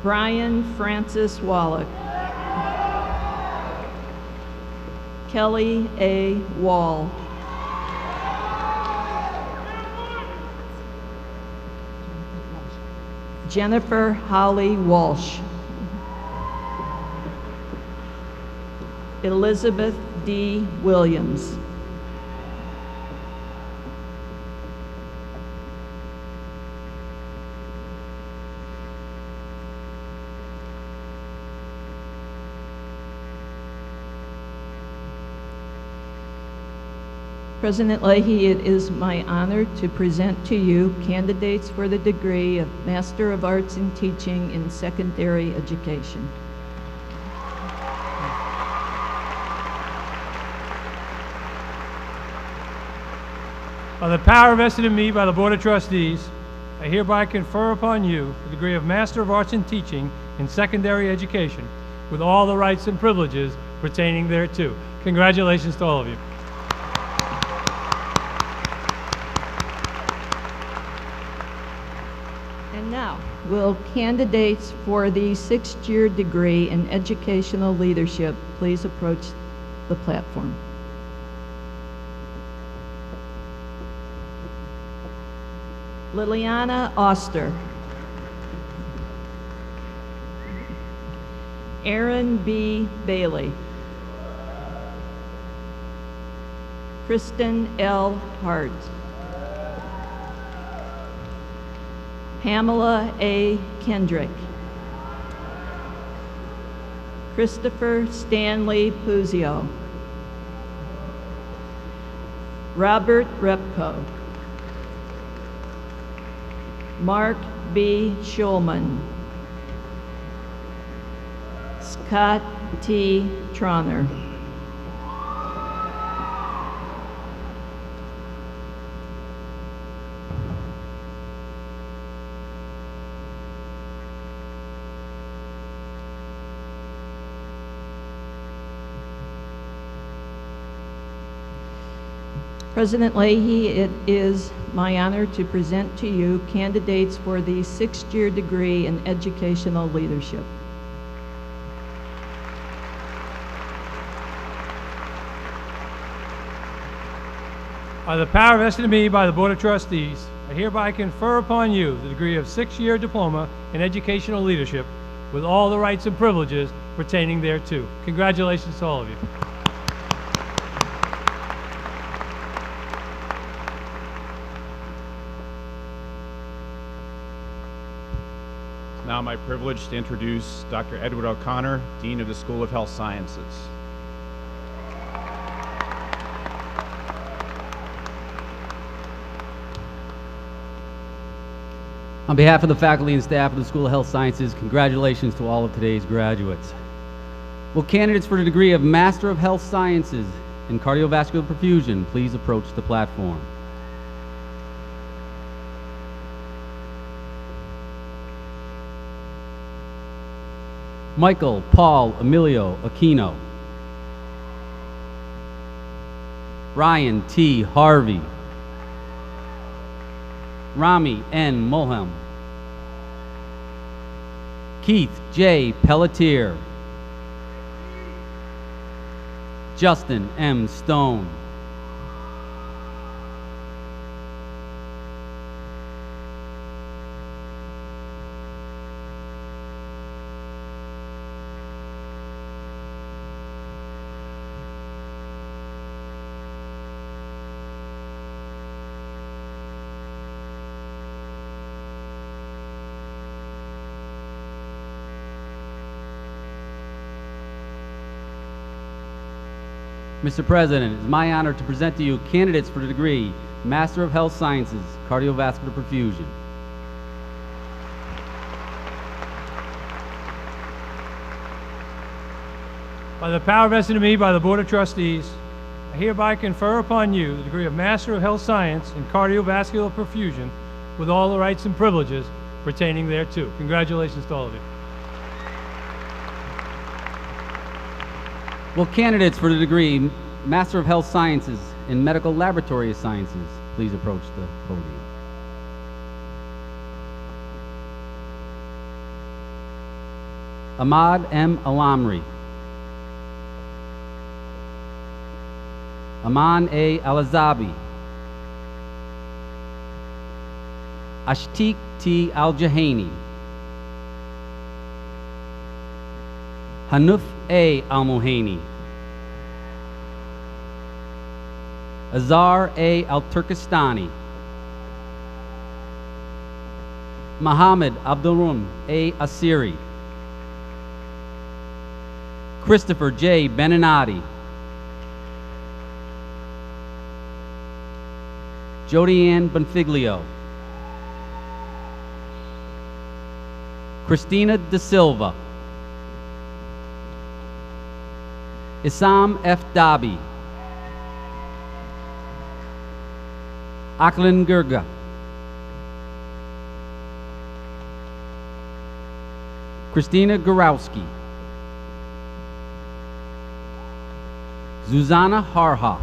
J: Brian Francis Wallach. Kelly A. Wall. Jennifer Holly Walsh. Elizabeth D. Williams. President Leahy, it is my honor to present to you candidates for the degree of Master of Arts in Teaching in Secondary Education.
C: By the power vested in me by the Board of Trustees, I hereby confer upon you the degree of Master of Arts in Teaching in Secondary Education with all the rights and privileges pertaining thereto. Congratulations to all of you.
J: Will candidates for the sixth-year degree in educational leadership please approach the platform? Liliana Oster. Aaron B. Bailey. Kristen L. Hart. Pamela A. Kendrick. Christopher Stanley Puzio. Robert Repko. Mark B. Schulman. Scott T. Tronner. President Leahy, it is my honor to present to you candidates for the sixth-year degree in educational leadership.
C: By the power vested in me by the Board of Trustees, I hereby confer upon you the degree of six-year diploma in educational leadership with all the rights and privileges pertaining thereto. Congratulations to all of you.
A: It's now my privilege to introduce Dr. Edward O'Connor, Dean of the School of Health Sciences.
K: On behalf of the faculty and staff of the School of Health Sciences, congratulations to all of today's graduates. Will candidates for the degree of Master of Health Sciences in Cardiovascular Perfusion please approach the platform? Michael Paul Emilio Aquino. Ryan T. Harvey. Rami N. Mulham. Keith J. Pelletier. Justin M. Stone. Mr. President, it is my honor to present to you candidates for the degree Master of Health Sciences, Cardiovascular Perfusion.
C: By the power vested in me by the Board of Trustees, I hereby confer upon you the degree of Master of Health Science in Cardiovascular Perfusion with all the rights and privileges pertaining thereto. Congratulations to all of you.
K: Will candidates for the degree Master of Health Sciences in Medical Laboratory Sciences please approach the podium? Ahmad M. Alamri. Aman A. Alazabi. Ashtiq T. Al-Jahani. Hanuf A. Al-Mohani. Azar A. Al-Turkestani. Muhammad Abdurrahman A. Asiri. Christopher J. Beninati. Jodianne Bonfiglio. Christina De Silva. Issam F. Dabi. Aklin Gurga. Christina Gorowski. Zuzana Harhoff.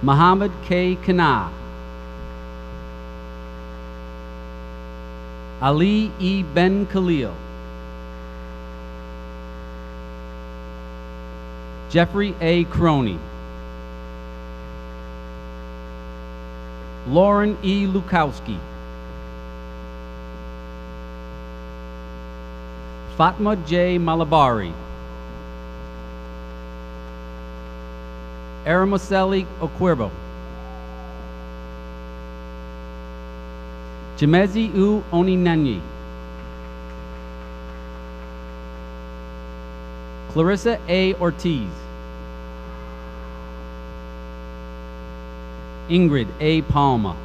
K: Muhammad K. Kana. Ali E. Ben Khalil, Jeffrey A. Croney, Lauren E. Lukowski, Fatma J. Malabari, Aramoseli Oquirbo, Jemezi U Oninenyi, Clarissa A. Ortiz, Ingrid A. Palma,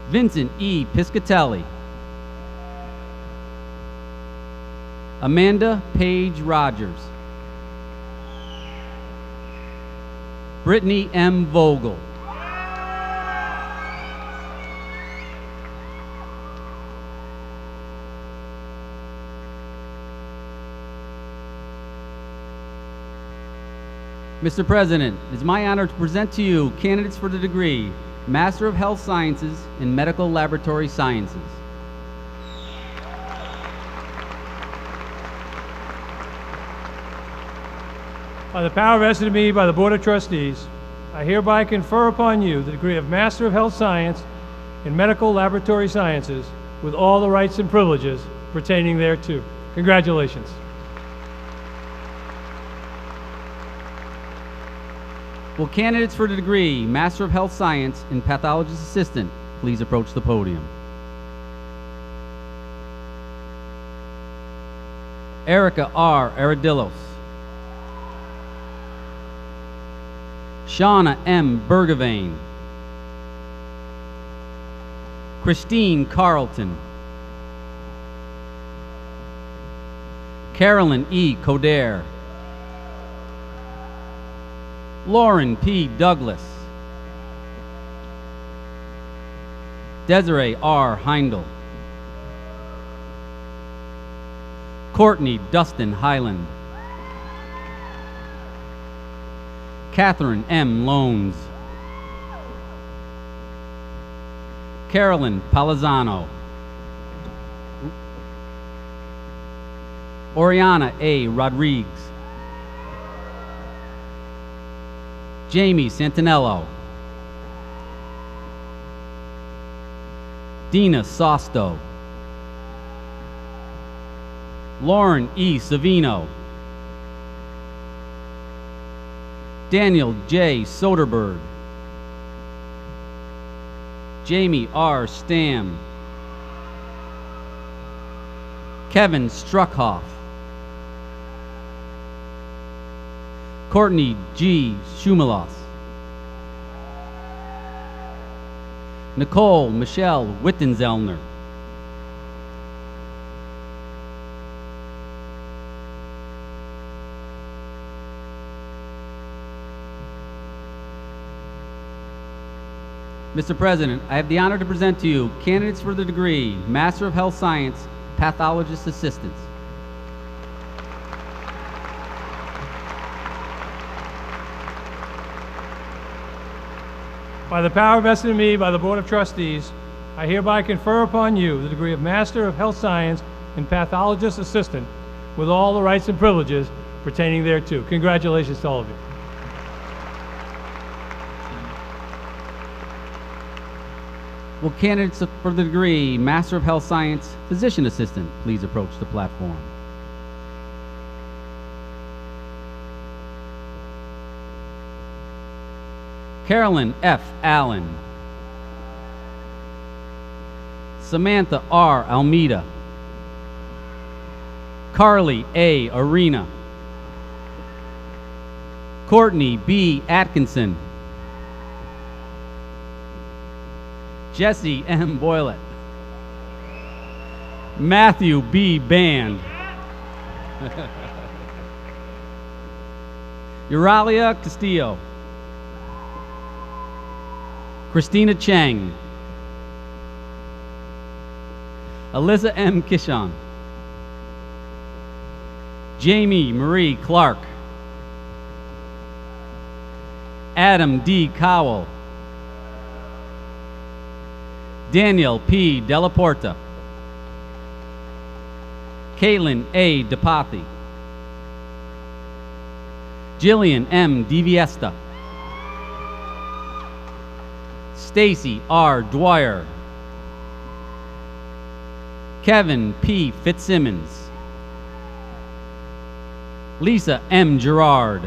K: Vincent E. Piscatelli, Amanda Page Rogers, Brittany M. Vogel, Mr. President, it is my honor to present to you candidates for the degree Master of Health Sciences in Medical Laboratory Sciences.
C: By the power vested in me by the Board of Trustees, I hereby confer upon you the degree of Master of Health Science in Medical Laboratory Sciences with all the rights and privileges pertaining thereto. Congratulations.
K: Will candidates for the degree Master of Health Science in Pathologist Assistant please approach the podium? Erica R. Aradillos, Shauna M. Bergevane, Christine Carlton, Carolyn E. Coder, Lauren P. Douglas, Desiree R. Heindel, Courtney Dustin Highland, Catherine M. Loans, Carolyn Palazzano, Oriana A. Rodriguez, Jamie Santinello, Dina Sosto, Lauren E. Savino, Daniel J. Soderberg, Jamie R. Stam, Kevin Struckhoff, Courtney G. Shumalos, Nicole Michelle Wittenzellner, Mr. President, I have the honor to present to you candidates for the degree Master of Health Science, Pathologist Assistants.
C: By the power vested in me by the Board of Trustees, I hereby confer upon you the degree of Master of Health Science and Pathologist Assistant with all the rights and privileges pertaining thereto. Congratulations to all of you.
K: Will candidates for the degree Master of Health Science, Physician Assistant please approach the platform? Carolyn F. Allen, Samantha R. Almeida, Carly A. Arena, Courtney B. Atkinson, Jesse M. Boylett, Matthew B. Band, Euralia Castillo, Christina Chang, Alyssa M. Kishon, Jamie Marie Clark, Adam D. Cowell, Daniel P. Delaporta, Caitlin A. DePathy, Jillian M. DiViesta, Stacy R. Dwyer, Kevin P. Fitzsimmons, Lisa M. Gerard,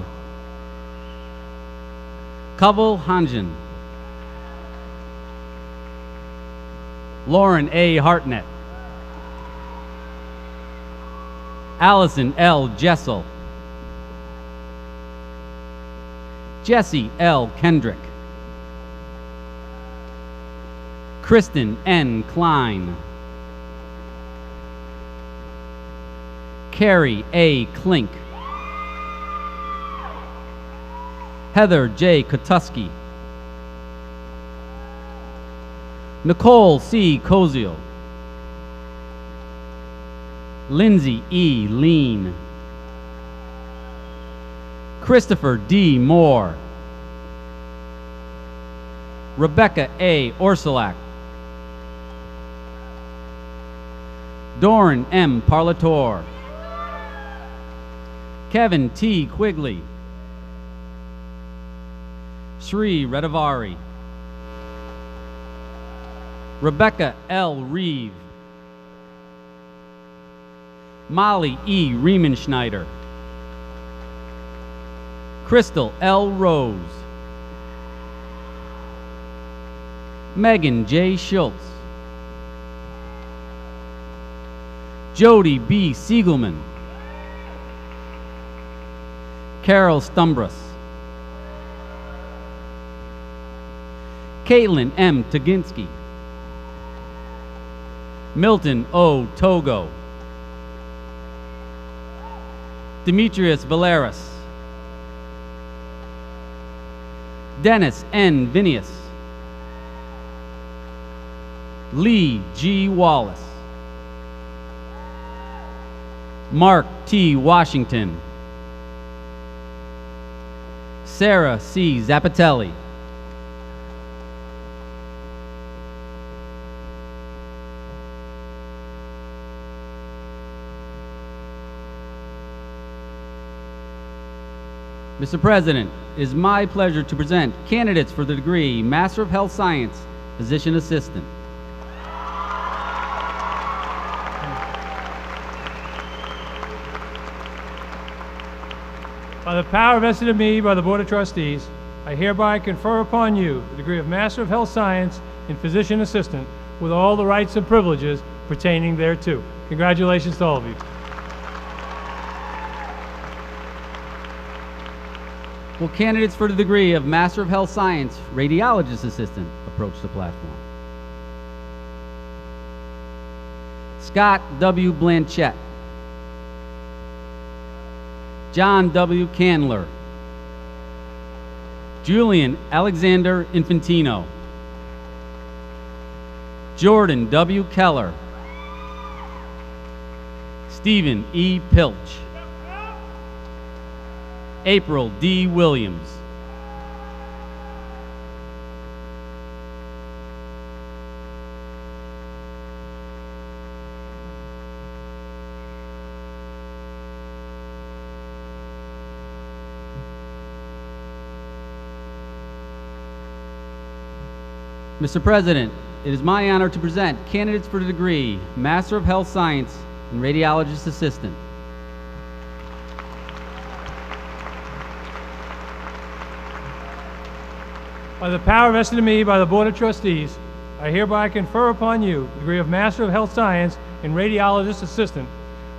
K: Kaval Hanjan, Lauren A. Hartnett, Allison L. Jessel, Jesse L. Kendrick, Kristen N. Klein, Carrie A. Klink, Heather J. Kotuski, Nicole C. Koziel, Lindsay E. Lean, Christopher D. Moore, Rebecca A. Orsulak, Doran M. Parlator, Kevin T. Quigley, Sri Redivari, Rebecca L. Reeve, Molly E. Riemenschneider, Crystal L. Rose, Megan J. Schultz, Jody B. Siegelman, Carol Stumbras, Caitlin M. Taginski, Milton O. Togo, Demetrius Valeris, Dennis N. Vinius, Lee G. Wallace, Mark T. Washington, Sarah C. Zappatelli, Mr. President, it is my pleasure to present candidates for the degree Master of Health Science, Physician Assistant.
C: By the power vested in me by the Board of Trustees, I hereby confer upon you the degree of Master of Health Science in Physician Assistant with all the rights and privileges pertaining thereto. Congratulations to all of you.
K: Will candidates for the degree of Master of Health Science, Radiologist Assistant, approach the platform? Scott W. Blanchett, John W. Candler, Julian Alexander Infantino, Jordan W. Keller, Stephen E. Pilch, April D. Williams, Mr. President, it is my honor to present candidates for the degree Master of Health Science and Radiologist Assistant.
C: By the power vested in me by the Board of Trustees, I hereby confer upon you the degree of Master of Health Science and Radiologist Assistant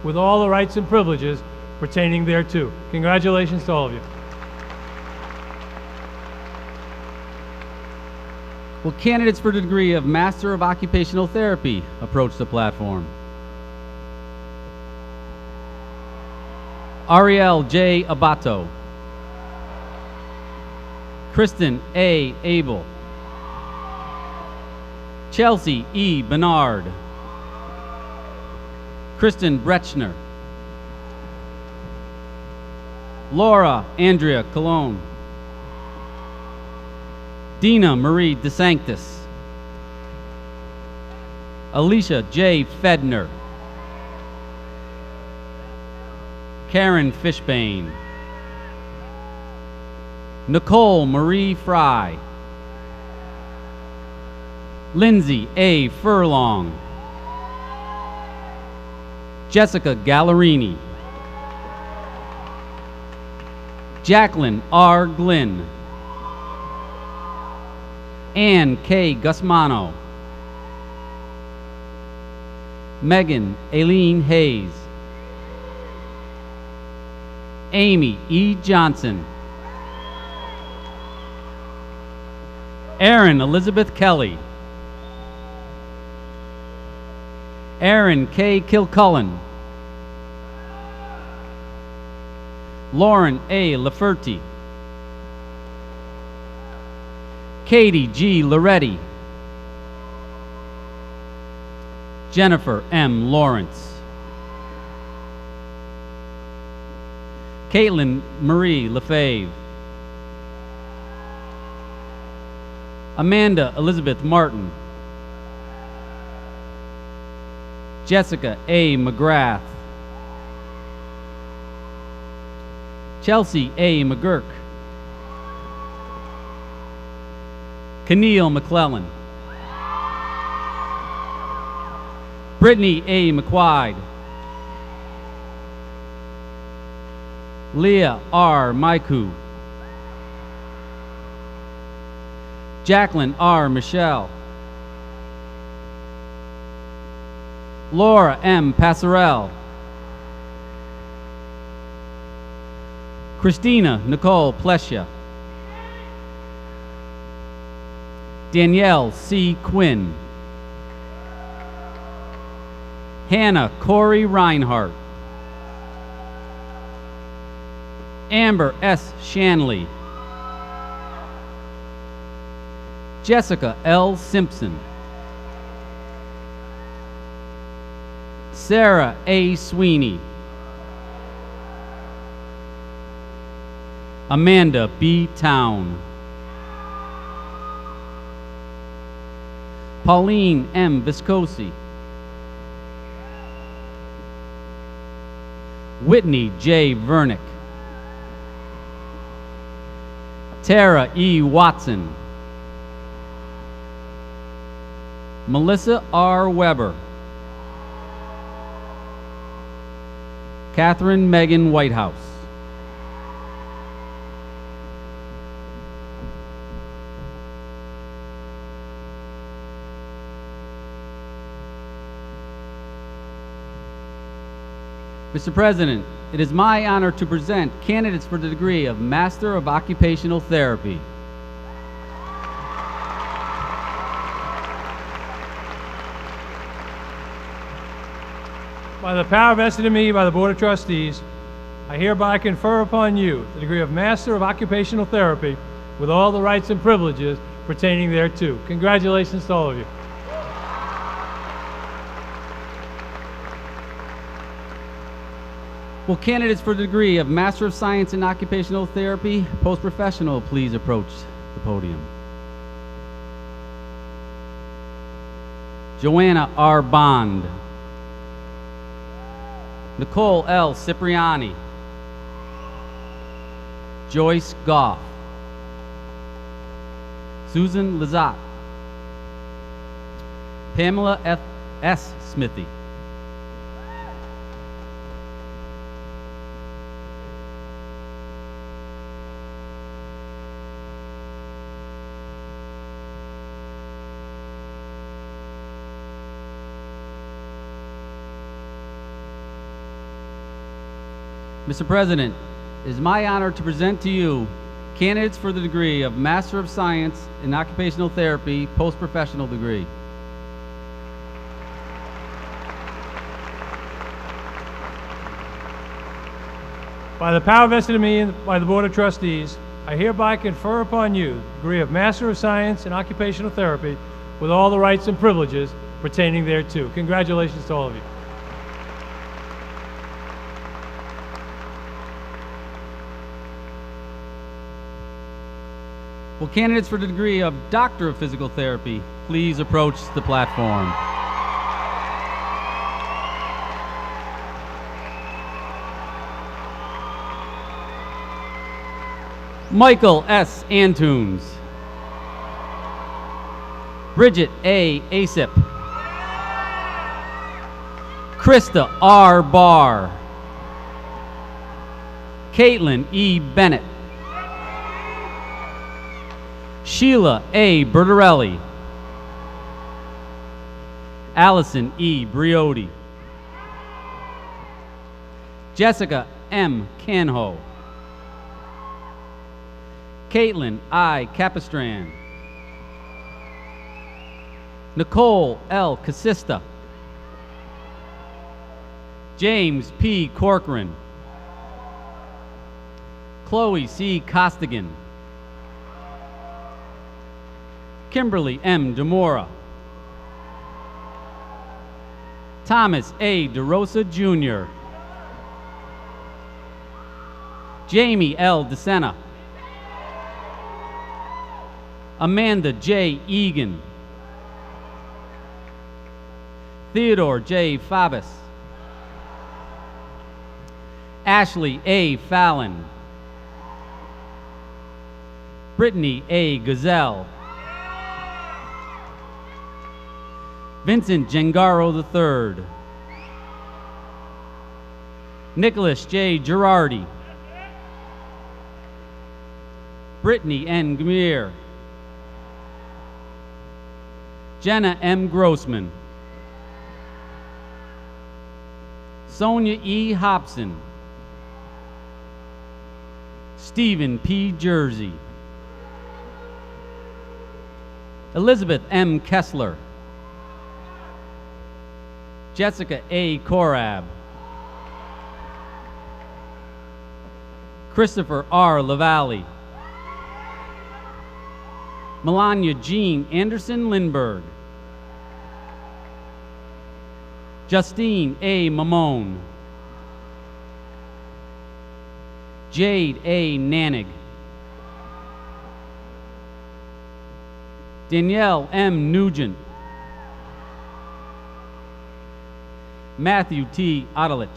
C: with all the rights and privileges pertaining thereto. Congratulations to all of you.
K: Will candidates for the degree of Master of Occupational Therapy approach the platform? Ariel J. Abato, Kristen A. Abel, Chelsea E. Bernard, Kristen Bretschner, Laura Andrea Colon, Dina Marie DeSanctis, Alicia J. Fedner. Karen Fishbane. Nicole Marie Fry. Lindsay A. Furlong. Jessica Gallerini. Jacqueline R. Glynn. Ann K. Gusmano. Megan Aileen Hayes. Amy E. Johnson. Erin Elizabeth Kelly. Aaron K. Kilcullen. Lauren A. Laferty. Katie G. Loretti. Jennifer M. Lawrence. Caitlin Marie Lefebvre. Amanda Elizabeth Martin. Jessica A. McGrath. Chelsea A. McGurk. Keneal McClellan. Brittany A. McQuide. Leah R. Maiku. Jacqueline R. Michelle. Laura M. Passarell. Christina Nicole Plescia. Danielle C. Quinn. Hannah Corey Reinhardt. Amber S. Shanley. Jessica L. Simpson. Sarah A. Sweeney. Amanda B. Town. Pauline M. Viscosi. Whitney J. Vernick. Tara E. Watson. Melissa R. Weber. Catherine Megan Whitehouse. Mr. President, it is my honor to present candidates for the degree of Master of Occupational Therapy.
C: By the power vested in me by the Board of Trustees, I hereby confer upon you the degree of Master of Occupational Therapy with all the rights and privileges pertaining thereto. Congratulations to all of you.
K: Will candidates for the degree of Master of Science in Occupational Therapy, Post-Professional, please approach the podium. Joanna R. Bond. Nicole L. Cipriani. Joyce Goff. Susan Lazat. Pamela F. S. Smithy. Mr. President, it is my honor to present to you candidates for the degree of Master of Science in Occupational Therapy, Post-Professional degree.
C: By the power vested in me by the Board of Trustees, I hereby confer upon you the degree of Master of Science in Occupational Therapy with all the rights and privileges pertaining thereto. Congratulations to all of you.
K: Will candidates for the degree of Doctor of Physical Therapy please approach the platform? Michael S. Antunes. Bridget A. Asip. Krista R. Barr. Caitlin E. Bennett. Sheila A. Bertarelli. Allison E. Briotti. Jessica M. Canho. Caitlin I. Capistran. Nicole L. Casista. James P. Corcoran. Chloe C. Costigan. Kimberly M. DeMora. Thomas A. DeRosa Jr. Jamie L. DeSena. Amanda J. Egan. Theodore J. Fabus. Ashley A. Fallon. Brittany A. Gazelle. Vincent Gengaro III. Nicholas J. Girardi. Brittany N. Gmeer. Jenna M. Grossman. Sonia E. Hobson. Stephen P. Jersey. Elizabeth M. Kessler. Jessica A. Korab. Christopher R. Lavallee. Melania Jean Anderson Lindberg. Justine A. Mamone. Jade A. Nanig. Danielle M. Nugent. Matthew T. Odelich.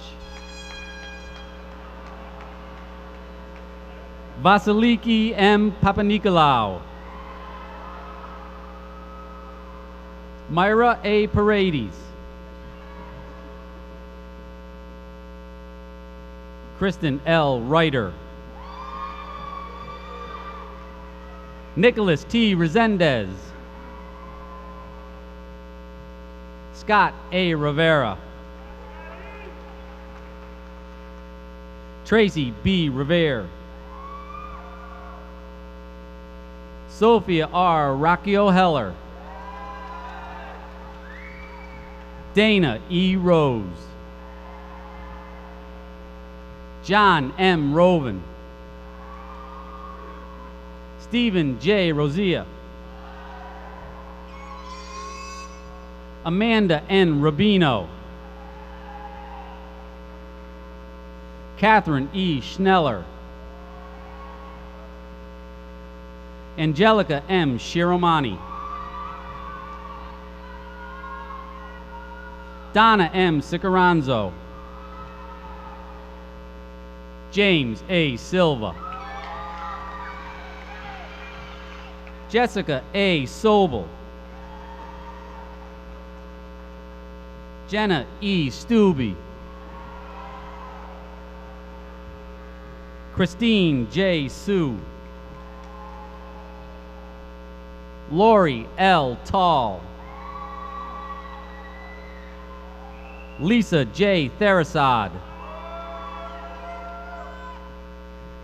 K: Vasiliki M. Papanikolaou. Myra A. Paredes. Kristen L. Reiter. Nicholas T. Resendez. Scott A. Rivera. Tracy B. Revere. Sophia R. Rocchio Heller. Dana E. Rose. John M. Roven. Stephen J. Rosia. Amanda N. Rubino. Catherine E. Schneller. Angelica M. Shiromani. Donna M. Sicaranzo. James A. Silva. Jessica A. Sobel. Jenna E. Stubbe. Christine J. Sue. Lori L. Tall. Lisa J. Therasad.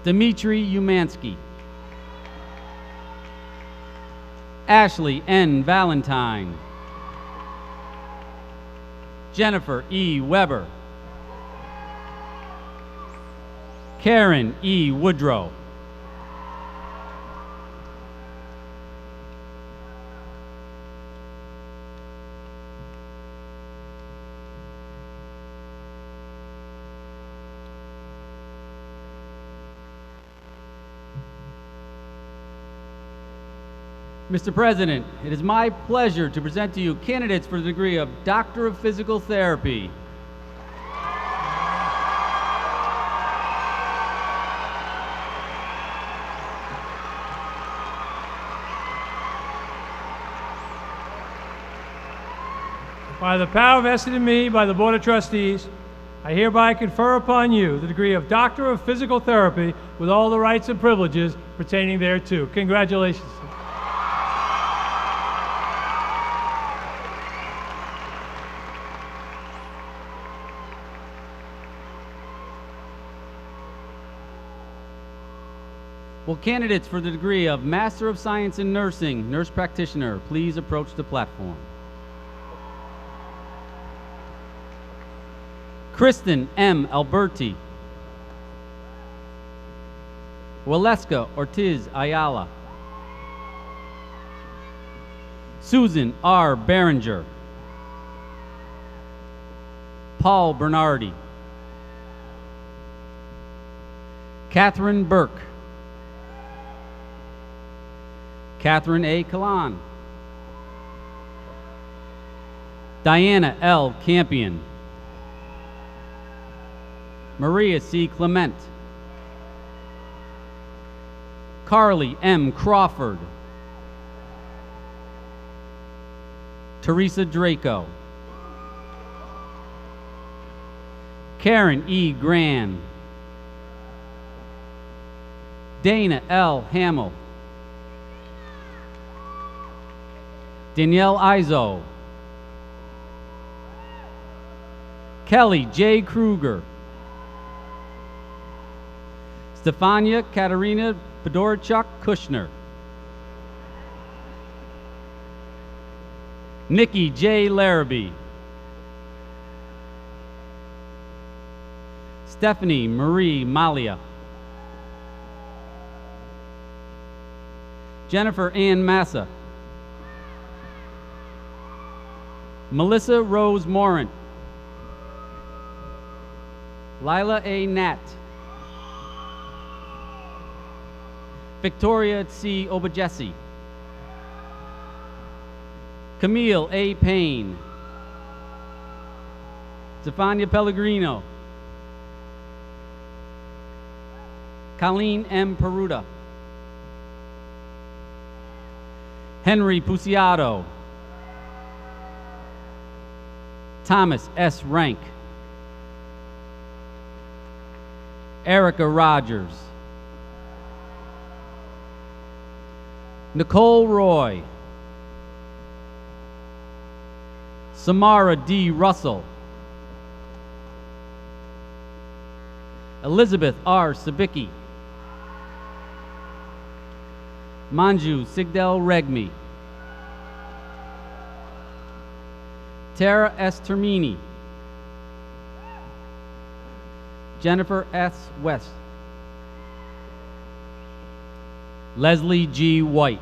K: Dmitry Umansky. Ashley N. Valentine. Jennifer E. Weber. Karen E. Woodrow. Mr. President, it is my pleasure to present to you candidates for the degree of Doctor of Physical Therapy.
C: By the power vested in me by the Board of Trustees, I hereby confer upon you the degree of Doctor of Physical Therapy with all the rights and privileges pertaining thereto. Congratulations.
K: Will candidates for the degree of Master of Science in Nursing, Nurse Practitioner, please approach the platform? Kristen M. Alberti. Waleska Ortiz Ayala. Susan R. Behringer. Paul Bernardi. Catherine Burke. Catherine A. Kalan. Diana L. Campion. Maria C. Clement. Carly M. Crawford. Teresa Draco. Karen E. Gran. Dana L. Hamill. Danielle Izo. Kelly J. Kruger. Stefania Katerina Bedorchuk Kushner. Nikki J. Larrabee. Stephanie Marie Malia. Jennifer Ann Massa. Melissa Rose Morant. Lila A. Nat. Victoria C. Obajesi. Camille A. Payne. Stefania Pellegrino. Colleen M. Peruta. Henry Puciato. Thomas S. Rank. Erica Rogers. Nicole Roy. Samara D. Russell. Elizabeth R. Sabicki. Manju Sigdel Regmi. Tara S. Termini. Jennifer S. West. Leslie G. White.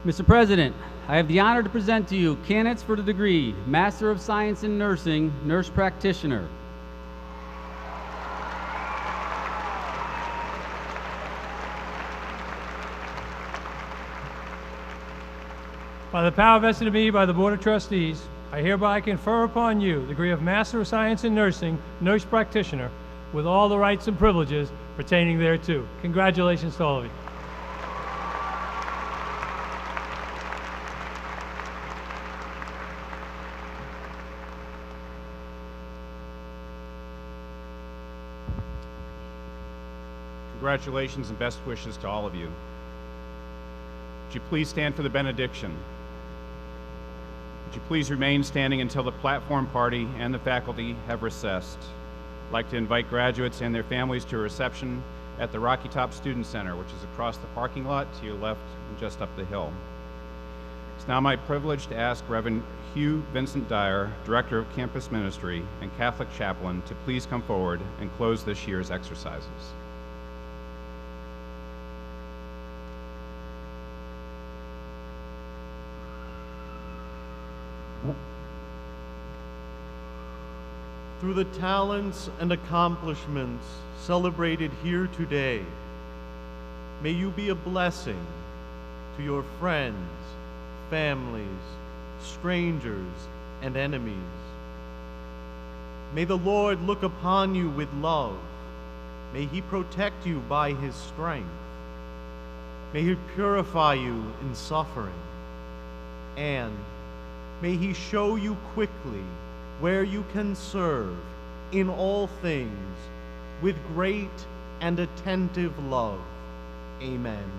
K: Mr. President, I have the honor to present to you candidates for the degree Master of Science in Nursing, Nurse Practitioner.
C: By the power vested in me by the Board of Trustees, I hereby confer upon you the degree of Master of Science in Nursing, Nurse Practitioner, with all the rights and privileges pertaining thereto. Congratulations to all of you.
A: Congratulations and best wishes to all of you. Would you please stand for the benediction? Would you please remain standing until the platform party and the faculty have recessed? I'd like to invite graduates and their families to a reception at the Rocky Top Student Center, which is across the parking lot to your left and just up the hill. It's now my privilege to ask Reverend Hugh Vincent Dyer, Director of Campus Ministry and Catholic Chaplain, to please come forward and close this year's exercises.
L: Through the talents and accomplishments celebrated here today, may you be a blessing to your friends, families, strangers, and enemies. May the Lord look upon you with love. May he protect you by his strength. May he purify you in suffering. And may he show you quickly where you can serve in all things with great and attentive love. Amen.